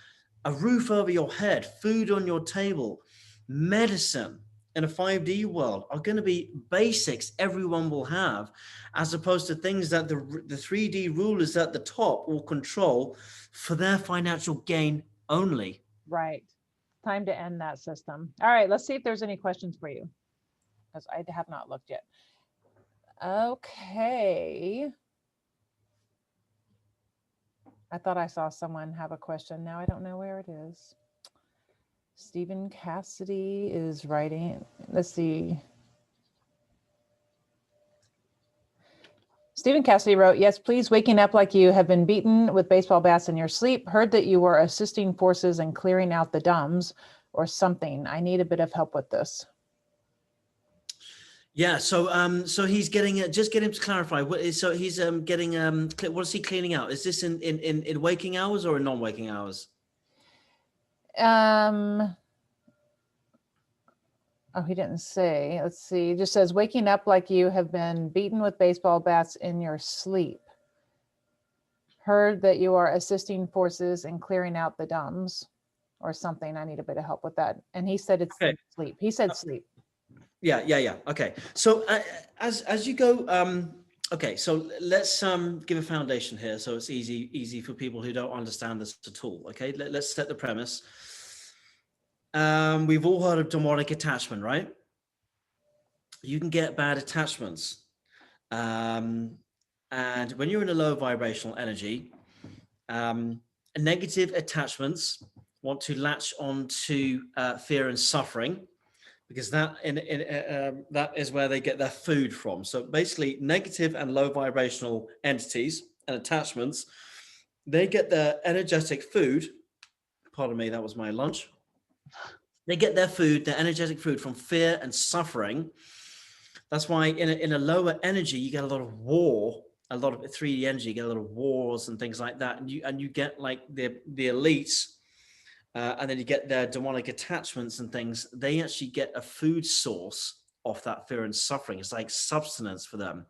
a roof over your head, food on your table, medicine in a 5D world are going to be basics everyone will have, as opposed to things that the 3D rulers at the top will control for their financial gain only. Right. Time to end that system. All right, let's see if there's any questions for you, because I have not looked yet. Okay. I thought I saw someone have a question. Now I don't know where it is. Stephen Cassidy is writing. Let's see. Stephen Cassidy wrote, yes, please, waking up like you have been beaten with baseball bats in your sleep. Heard that you were assisting forces and clearing out the dumbs or something. I need a bit of help with this. Yeah, so he's getting just get him to clarify. So he's getting what is he cleaning out? Is this in waking hours or in non-waking hours? Oh, he didn't say. Let's see. He just says waking up like you have been beaten with baseball bats in your sleep. Heard that you are assisting forces and clearing out the dumbs or something. I need a bit of help with that. And he said it's sleep. He said sleep. Yeah. Okay. So as you go, okay. So let's give a foundation here, so it's easy for people who don't understand this at all. Okay. Let's set the premise. We've all heard of demonic attachment, right? You can get bad attachments, and when you're in a low vibrational energy, negative attachments want to latch on to fear and suffering, because that is where they get their food from. So basically, negative and low vibrational entities and attachments, they get their energetic food. Pardon me, that was my lunch. They get their food, their energetic food, from fear and suffering. That's why in a lower energy, you get a lot of war, a lot of 3D energy, you get a lot of wars and things like that. And you get like the elites, and then you get their demonic attachments and things. They actually get a food source off that fear and suffering. It's like substance for them.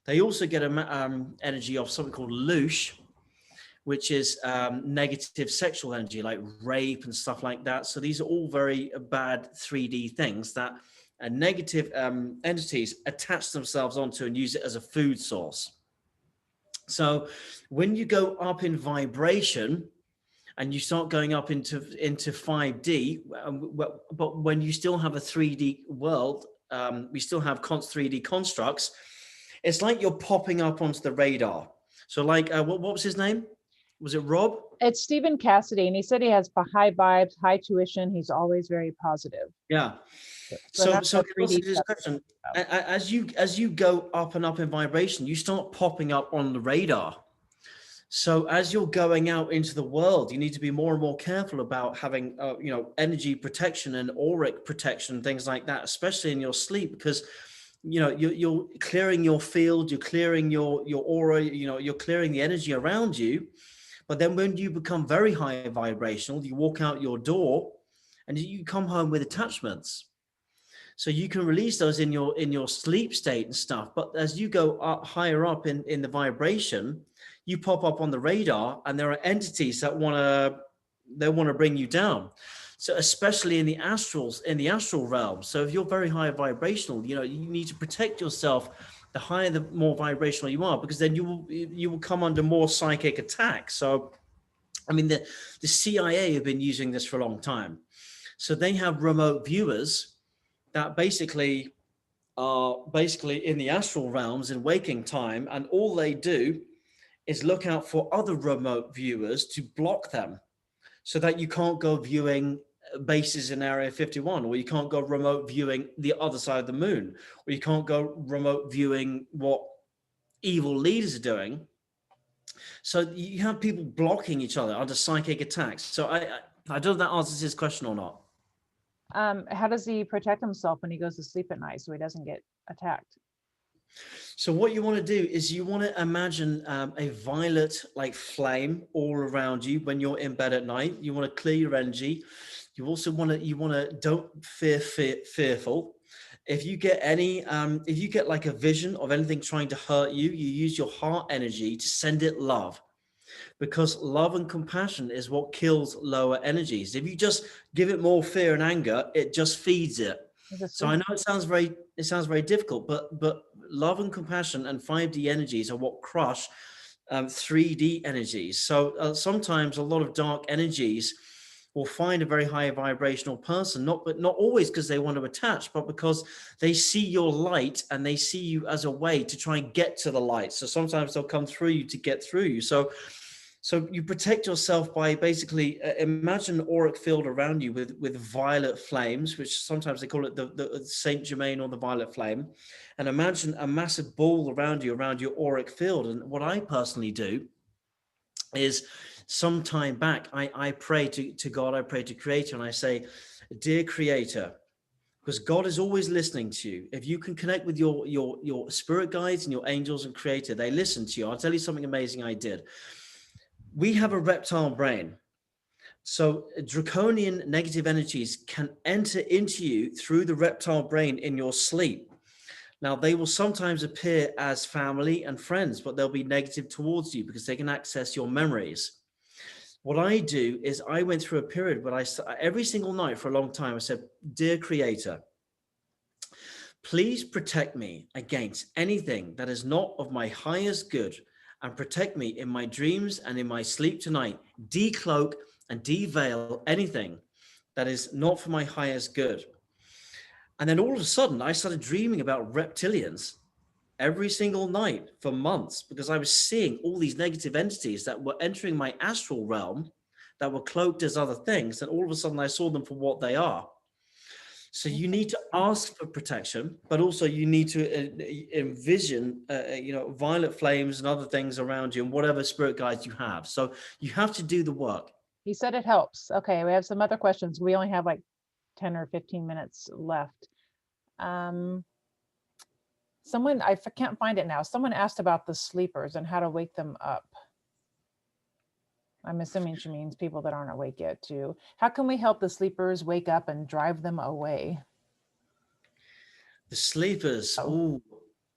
They also get energy off something called loosh, which is negative sexual energy, like rape and stuff like that. So these are all very bad 3D things that negative entities attach themselves onto and use it as a food source. So when you go up in vibration and you start going up into 5D, but when you still have a 3D world, we still have 3D constructs. It's like you're popping up onto the radar. So like, what was his name? Was it Rob? It's Stephen Cassidy, and he said he has high vibes, high tuition. He's always very positive. Yeah. So So this question, as you go up and up in vibration, you start popping up on the radar. So as you're going out into the world, you need to be more and more careful about having, energy protection and auric protection, things like that, especially in your sleep, because you're clearing your field, you're clearing your aura, you're clearing the energy around you. But then when you become very high vibrational, you walk out your door and you come home with attachments. So you can release those in your sleep state and stuff. But as you go up higher up in the vibration, you pop up on the radar, and there are entities that want to bring you down. So especially in the astral realm. So if you're very high vibrational, you need to protect yourself. The higher, the more vibrational you are, because then you will come under more psychic attack. So, I mean, the CIA have been using this for a long time. So they have remote viewers that basically are in the astral realms in waking time, and all they do is look out for other remote viewers to block them, so that you can't go viewing bases in Area 51, or you can't go remote viewing the other side of the moon, or you can't go remote viewing what evil leaders are doing. So you have people blocking each other under psychic attacks. So I don't know if that answers his question or not. How does he protect himself when he goes to sleep at night so he doesn't get attacked? So what you want to do is you want to imagine a violet like flame all around you when you're in bed at night. You want to clear your energy. You also want to don't fearful. If you get if you get like a vision of anything trying to hurt you, you use your heart energy to send it love, because love and compassion is what kills lower energies. If you just give it more fear and anger, it just feeds it. So I know it sounds very difficult, but love and compassion and 5D energies are what crush 3D energies. So sometimes a lot of dark energies will find a very high vibrational person, not always because they want to attach, but because they see your light and they see you as a way to try and get to the light. So sometimes they'll come through you to get through you. So you protect yourself by basically imagine an auric field around you with violet flames, which sometimes they call it the Saint Germain or the violet flame, and imagine a massive ball around you, around your auric field. And what I personally do is, some time back, I pray to God, I pray to Creator, and I say, dear Creator, because God is always listening to you. If you can connect with your spirit guides and your angels and Creator, they listen to you. I'll tell you something amazing I did. We have a reptile brain. So draconian negative energies can enter into you through the reptile brain in your sleep. Now, they will sometimes appear as family and friends, but they'll be negative towards you because they can access your memories. What I do is I went through a period where every single night for a long time, I said, dear Creator, please protect me against anything that is not of my highest good, and protect me in my dreams and in my sleep tonight. Decloak and deveil anything that is not for my highest good. And then all of a sudden, I started dreaming about reptilians every single night for months, because I was seeing all these negative entities that were entering my astral realm that were cloaked as other things. And all of a sudden I saw them for what they are. So you need to ask for protection, but also you need to envision, violet flames and other things around you and whatever spirit guides you have. So you have to do the work. He said it helps. Okay, we have some other questions. We only have like 10 or 15 minutes left. Someone, can't find it now. Someone asked about the sleepers and how to wake them up. I'm assuming she means people that aren't awake yet too. How can we help the sleepers wake up and drive them away? The sleepers. Oh,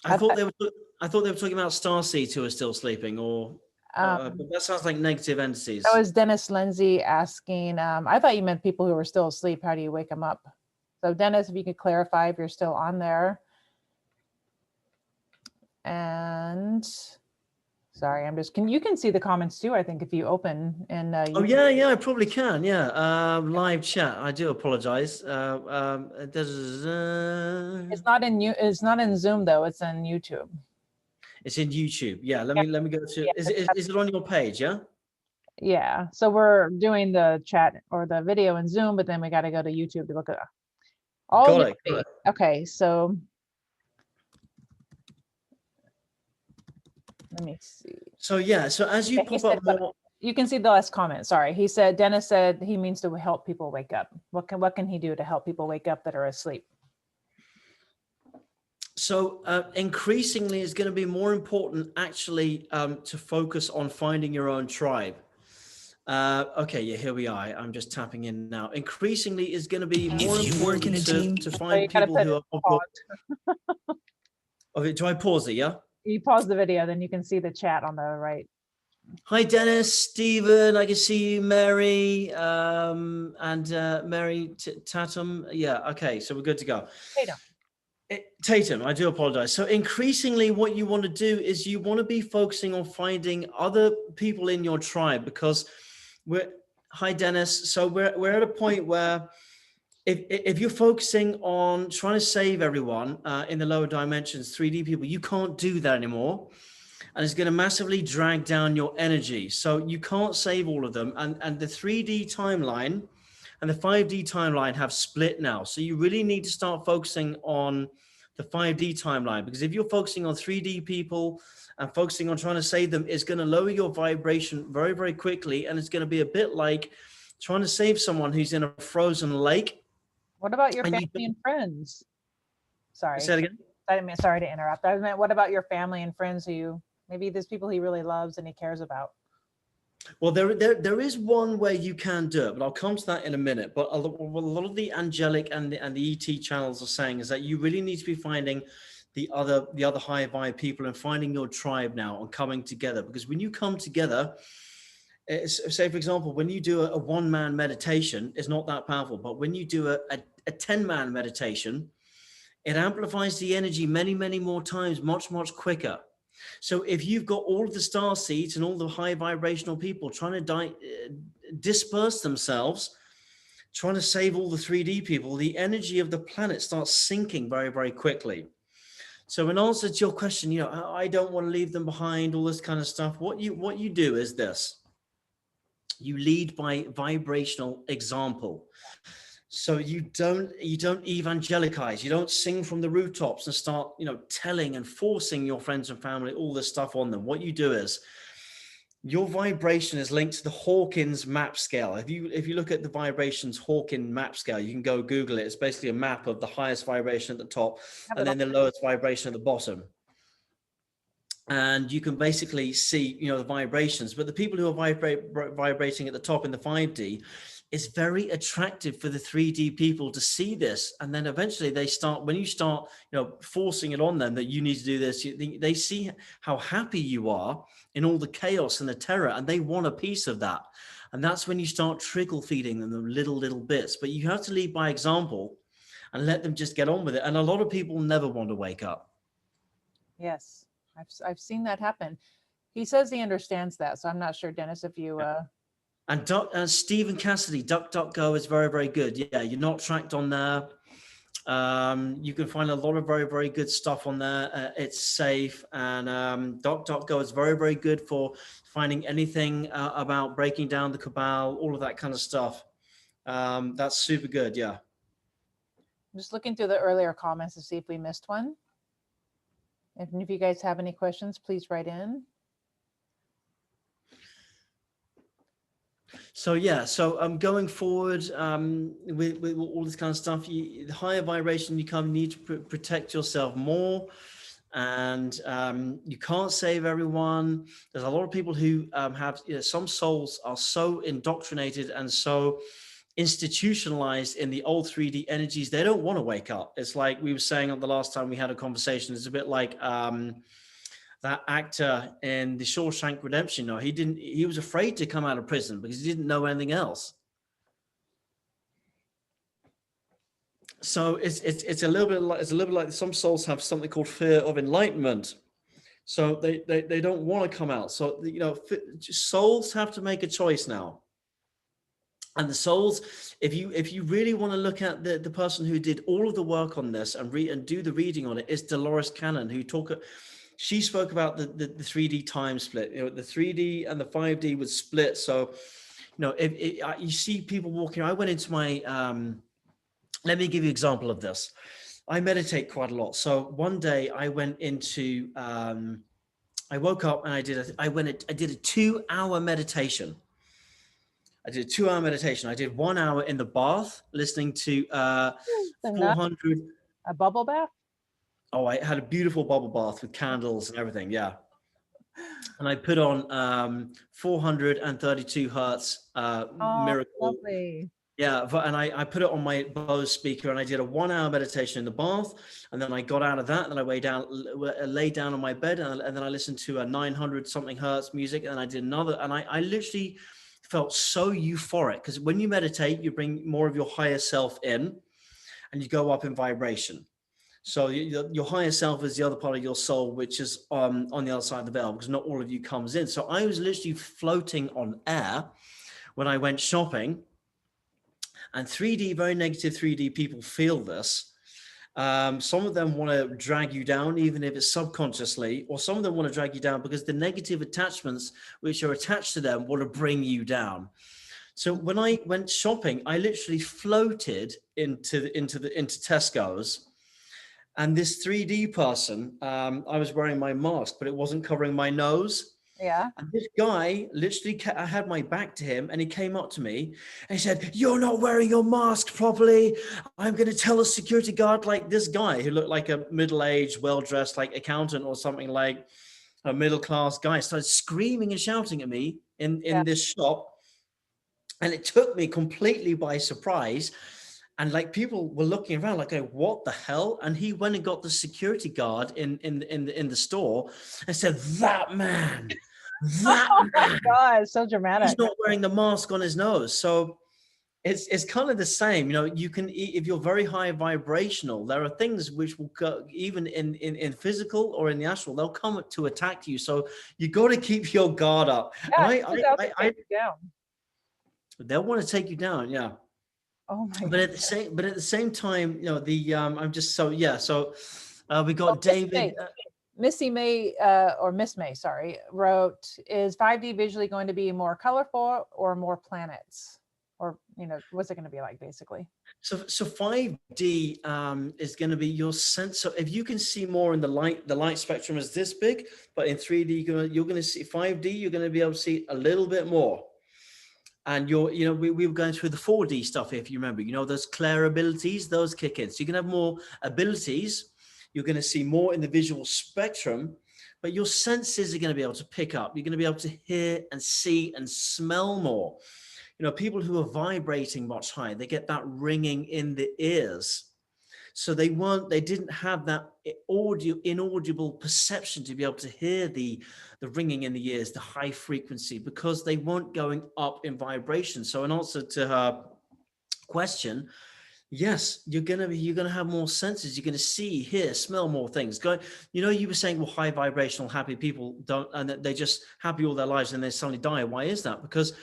Oh, I how thought that, they were. I thought they were talking about starseeds who are still sleeping, or um, but that sounds like negative entities. that was Dennis Lindsay asking. I thought you meant people who are still asleep. How do you wake them up? So Dennis, if you could clarify if you're still on there. And sorry, you can see the comments too, I think, if you open and Oh yeah, I probably can. Yeah, live chat. I do apologize. it's not in Zoom though, it's in YouTube. It's in YouTube. Yeah, let me go to. Yeah, Is it on your page? Yeah. yeah. So we're doing the chat or the video in Zoom, but then we got to go to YouTube to look at all. Got it. Okay, so let me see. So yeah, so as you pop up more, you can see the last comment. Sorry, he said Dennis said he means to help people wake up. What can he do to help people wake up that are asleep? So increasingly, it's going to be more important actually to focus on finding your own tribe. Okay, yeah, here we are. I'm just tapping in now. Increasingly, is going to be more important to find people who are. Okay, do I pause it? Yeah. You pause the video, then you can see the chat on the right. Hi, Dennis, Stephen. I can see you, Mary, and Mary Tatum. Yeah. Okay, so we're good to go. Tatum, I do apologize. So increasingly what you want to do is you want to be focusing on finding other people in your tribe, because hi Dennis. So we're at a point where if you're focusing on trying to save everyone in the lower dimensions, 3D people, you can't do that anymore. And it's going to massively drag down your energy. So you can't save all of them. And the 3D timeline and the 5D timeline have split now. So you really need to start focusing on the 5D timeline, because if you're focusing on 3D people and focusing on trying to save them, it's going to lower your vibration very, very quickly. And it's going to be a bit like trying to save someone who's in a frozen lake. What about your family and friends? Sorry. Say it again. Sorry to interrupt. I meant, what about your family and friends who maybe there's people he really loves and he cares about? Well, there is one way you can do it, but I'll come to that in a minute. But a lot of the angelic and the ET channels are saying is that you really need to be finding the other high vibe people and finding your tribe now and coming together. Because when you come together, say for example, when you do a one-man meditation, it's not that powerful. But when you do a 10-man meditation, it amplifies the energy many, many more times, much, much quicker. So if you've got all of the star seeds and all the high vibrational people trying to disperse themselves, trying to save all the 3D people, the energy of the planet starts sinking very, very quickly. So in answer to your question, I don't want to leave them behind, all this kind of stuff. What you do is this. You lead by vibrational example. So you don't evangelicize, you don't sing from the rooftops and start, telling and forcing your friends and family all this stuff on them. What you do is your vibration is linked to the Hawkins map scale. If you look at the vibrations Hawkins map scale, you can go Google it. It's basically a map of the highest vibration at the top and then the lowest vibration at the bottom. And you can basically see, the vibrations, but the people who are vibrating at the top in the 5D, it's very attractive for the 3D people to see this. And then eventually they start, when you start, forcing it on them that you need to do this, they see how happy you are in all the chaos and the terror, and they want a piece of that. And that's when you start trickle feeding them the little bits, but you have to lead by example and let them just get on with it. And a lot of people never want to wake up. Yes, I've seen that happen. He says he understands that. So I'm not sure, Dennis, if you, And Stephen Cassidy, DuckDuckGo is very, very good. Yeah, you're not tracked on there. You can find a lot of very, very good stuff on there. It's safe. And DuckDuckGo is very, very good for finding anything about breaking down the cabal, all of that kind of stuff. That's super good. Yeah. I'm just looking through the earlier comments to see if we missed one. And if you guys have any questions, please write in. So yeah, so going forward with all this kind of stuff, the higher vibration, you kind of need to protect yourself more. and you can't save everyone. There's a lot of people who have, some souls are so indoctrinated and so institutionalized in the old 3D energies, they don't want to wake up. It's like we were saying on the last time we had a conversation. It's a bit like that actor in the Shawshank Redemption. No, he was afraid to come out of prison because he didn't know anything else. So it's a little bit like some souls have something called fear of enlightenment. So they don't want to come out. So souls have to make a choice now. And the souls, if you really want to look at the person who did all of the work on this and do the reading on it, is Dolores Cannon, she spoke about the 3D time split. The 3D and the 5D was split. So if you see people walking, I went into my let me give you an example of this. I meditate quite a lot. So one day I went into I woke up and I did a 2-hour meditation. I did a 2-hour meditation. I did 1 hour in the bath, listening to 400. A bubble bath? Oh, I had a beautiful bubble bath with candles and everything. Yeah. And I put on 432 hertz miracle. Lovely. Yeah. And I put it on my Bose speaker, and I did a 1-hour meditation in the bath. And then I got out of that. And then I lay down on my bed, and then I listened to a 900 something hertz music. And I did another, and I literally felt so euphoric, because when you meditate, you bring more of your higher self in and you go up in vibration. So your higher self is the other part of your soul, which is on the other side of the veil, because not all of you comes in. So I was literally floating on air when I went shopping, and 3D, very negative 3D people feel this. Some of them want to drag you down, even if it's subconsciously, or some of them want to drag you down because the negative attachments which are attached to them want to bring you down. So when I went shopping, I literally floated into Tesco's, and this 3D person, I was wearing my mask, but it wasn't covering my nose. Yeah. And this guy literally, I had my back to him, and he came up to me and he said, "You're not wearing your mask properly. I'm going to tell a security guard." Like this guy who looked like a middle-aged, well-dressed, like accountant or something, like a middle-class guy, started screaming and shouting at me in this shop. And it took me completely by surprise. And like people were looking around like, what the hell? And he went and got the security guard in the store and said, "That man, Oh my God, so dramatic. he's not wearing the mask on his nose." So it's kind of the same. You can, if you're very high vibrational, there are things which will go, even in physical or in the astral, they'll come to attack you. So you got to keep your guard up. Yeah, And down. they'll want to take you down. Yeah. Oh my But at the same time, I'm just so, yeah. So we got David. Missy May, or Miss May, sorry, wrote, "Is 5D visually going to be more colorful or more planets? Or, what's it going to be like, basically?" So 5D is going to be your sense. So if you can see more in the light spectrum is this big, but in 3D, you're going to see 5D, you're going to be able to see a little bit more. And we were going through the 4D stuff, if you remember, those clair abilities, those kick in. So you can have more abilities. You're going to see more in the visual spectrum, but your senses are going to be able to pick up. You're going to be able to hear and see and smell more. People who are vibrating much higher, they get that ringing in the ears. So they didn't have that inaudible perception to be able to hear the ringing in the ears, the high frequency, because they weren't going up in vibration. So in answer to her question, yes, you're gonna have more senses. You're gonna see, hear, smell more things. You were saying, well, high vibrational, happy people don't, and they're just happy all their lives and they suddenly die. Why is that? Because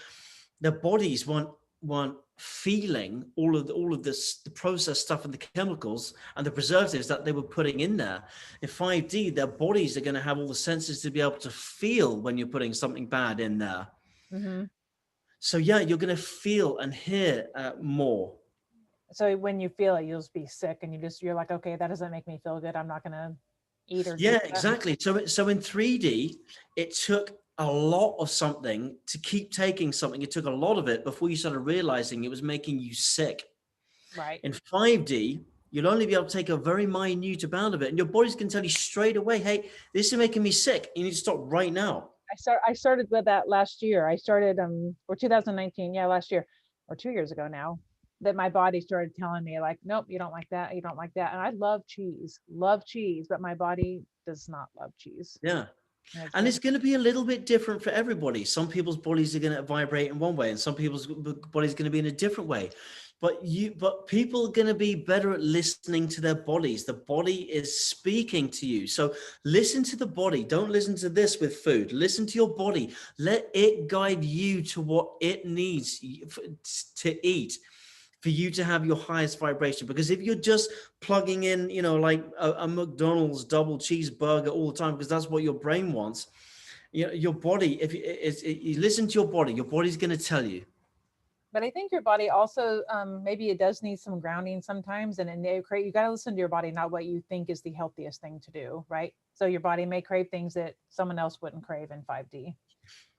their bodies weren't feeling all of this, the processed stuff and the chemicals and the preservatives that they were putting in there. In 5D, their bodies are going to have all the senses to be able to feel when you're putting something bad in there. Mm-hmm. So yeah, you're going to feel and hear more. So when you feel it, you'll just be sick, and you're like, okay, that doesn't make me feel good. I'm not going to eat or yeah, exactly. So in 3D, it took a lot of something to keep taking something. It took a lot of it before you started realizing it was making you sick. Right. In 5D, You'll only be able to take a very minute amount of it. And your body's going to tell you straight away, hey, this is making me sick. You need to stop right now. I started with that last year. I started for 2019, yeah, last year or 2 years ago now, that my body started telling me like, nope, you don't like that, you don't like that. And I love cheese, but my body does not love cheese. Yeah. And It's going to be a little bit different for everybody. Some people's bodies are going to vibrate in one way, and some people's bodies are going to be in a different way. But people are going to be better at listening to their bodies. The body is speaking to you. So listen to the body. Don't listen to this with food. Listen to your body. Let it guide you to what it needs to eat for you to have your highest vibration. Because if you're just plugging in, like a McDonald's double cheeseburger all the time, because that's what your brain wants, your body, if you listen to your body's going to tell you. But I think your body also, maybe it does need some grounding sometimes. And you got to listen to your body, not what you think is the healthiest thing to do, right? So your body may crave things that someone else wouldn't crave in 5D.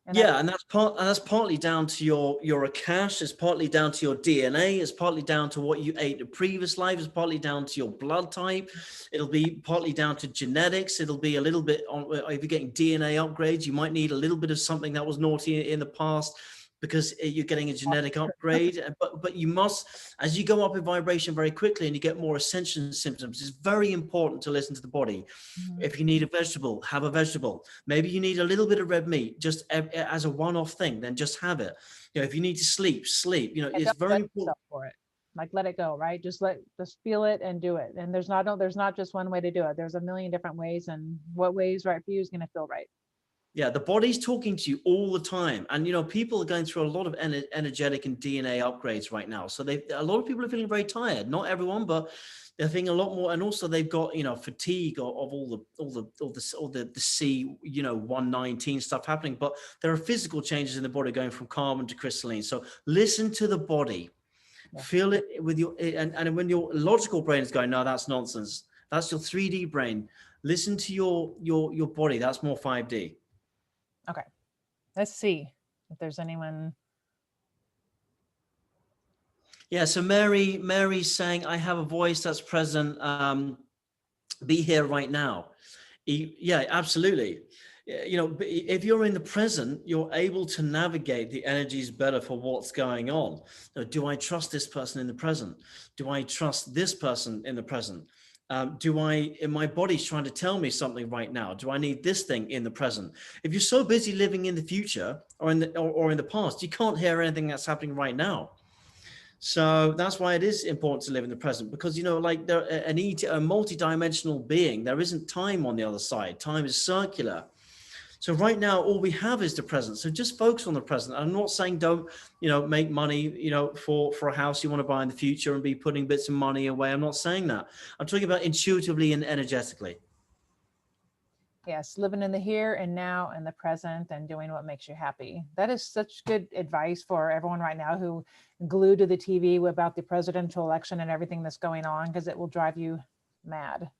And that's partly down to your Akash. It's partly down to your DNA. It's partly down to what you ate in previous life. It's partly down to your blood type. It'll be partly down to genetics. It'll be a little bit on, if you're getting DNA upgrades, you might need a little bit of something that was naughty in the past, because you're getting a genetic upgrade. But you must, as you go up in vibration very quickly and you get more ascension symptoms, it's very important to listen to the body. Mm-hmm. If you need a vegetable, have a vegetable. Maybe you need a little bit of red meat, just as a one-off thing, then just have it. If you need to sleep. It's very important for it. Like, let it go, right? Just feel it and do it. And there's not just one way to do it. There's a million different ways, and what way is right for you is going to feel right. Yeah, the body's talking to you all the time. And, people are going through a lot of energetic and DNA upgrades right now. So a lot of people are feeling very tired. Not everyone, but they're feeling a lot more. And also they've got, fatigue of all the C119 stuff happening. But there are physical changes in the body going from carbon to crystalline. So listen to the body. Yeah. Feel it with your, and when your logical brain is going, no, that's nonsense. That's your 3D brain. Listen to your body. That's more 5D. Okay, let's see if there's anyone. Yeah, so Mary's saying, I have a voice that's present. Be here right now. Yeah, absolutely. If you're in the present, you're able to navigate the energies better for what's going on. Do I trust this person in the present? Do I trust this person in the present? My body's trying to tell me something right now? Do I need this thing in the present? If you're so busy living in the future or in the past, you can't hear anything that's happening right now. So that's why it is important to live in the present, because like a multi-dimensional being, there isn't time on the other side. Time is circular. So right now, all we have is the present. So just focus on the present. I'm not saying don't, make money, for a house you want to buy in the future and be putting bits of money away. I'm not saying that. I'm talking about intuitively and energetically. Yes, living in the here and now and the present and doing what makes you happy. That is such good advice for everyone right now who glued to the TV about the presidential election and everything that's going on, because it will drive you mad.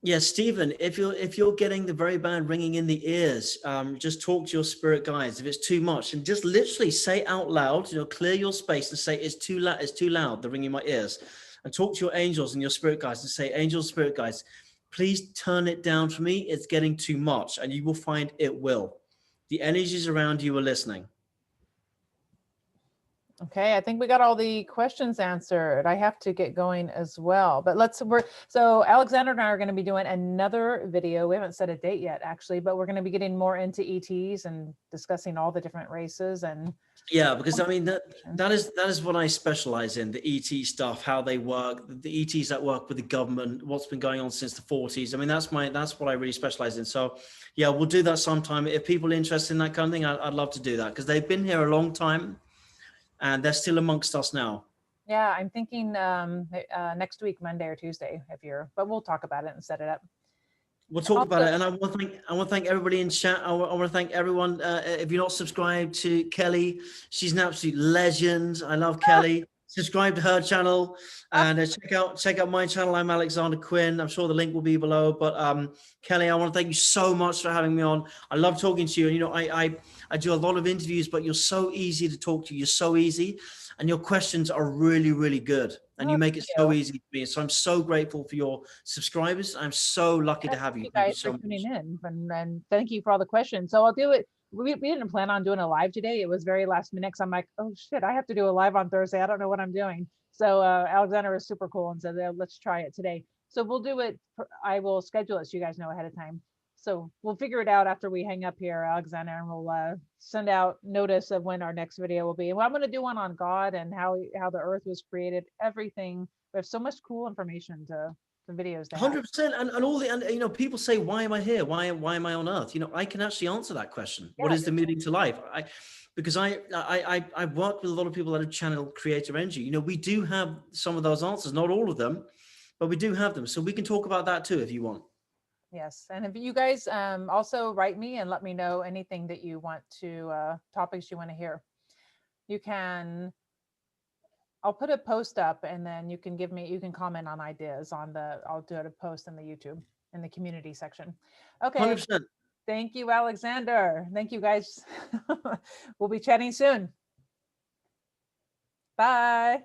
Yeah, Stephen, if you're getting the very bad ringing in the ears, just talk to your spirit guides. If it's too much, and just literally say out loud, clear your space and say, it's too loud, the ringing in my ears, and talk to your angels and your spirit guides and say, angels, spirit guides, please turn it down for me. It's getting too much, and you will find it will. The energies around you are listening. Okay, I think we got all the questions answered. I have to get going as well, but so Alexander and I are going to be doing another video. We haven't set a date yet, actually, but we're going to be getting more into ETs and discussing all the different races. And yeah, because I mean that is what I specialize in, the ET stuff, how they work, the ETs that work with the government, what's been going on since the 40s. I mean, that's what I really specialize in. So yeah, we'll do that sometime. If people are interested in that kind of thing, I'd love to do that, because they've been here a long time. And they're still amongst us now. Yeah, I'm thinking next week, Monday or Tuesday, but we'll talk about it and set it up. We'll talk about it. And I want to thank everybody in chat. I want to thank everyone. If you're not subscribed to Kelly, she's an absolute legend. I love Kelly. subscribe to her channel, and check out my channel. I'm Alexander Quinn. I'm sure the link will be below. But Kelly, I want to thank you so much for having me on. I love talking to you. And you know, I do a lot of interviews, but you're so easy to talk to. You're so easy, and your questions are really, really good. And you make it so easy for me. So I'm so grateful for your subscribers. I'm so lucky to have you. Thank Thank you guys for so tuning much. in, and thank you for all the questions. So I'll do it. We didn't plan on doing a live today. It was very last minute. So I'm like, oh shit, I have to do a live on Thursday. I don't know what I'm doing. So Alexander is super cool and said, let's try it today. So we'll do it. I will schedule it so you guys know ahead of time. So we'll figure it out after we hang up here, Alexander, and we'll send out notice of when our next video will be. And I'm going to do one on God and how the earth was created, everything. We have so much cool information to the videos. 100%. And all the, and you know, people say, why am I here? Why am I on earth? You know, I can actually answer that question. What is the meaning to life? Because I've worked with a lot of people that have channeled creator energy. You know, we do have some of those answers, not all of them, but we do have them. So we can talk about that too, if you want. Yes. And if you guys also write me and let me know anything that you want to, topics you want to hear. You can, I'll put a post up and then you can you can comment on ideas on I'll do a post in the YouTube in the community section. Okay. 100%. Thank you, Alexander. Thank you guys. We'll be chatting soon. Bye.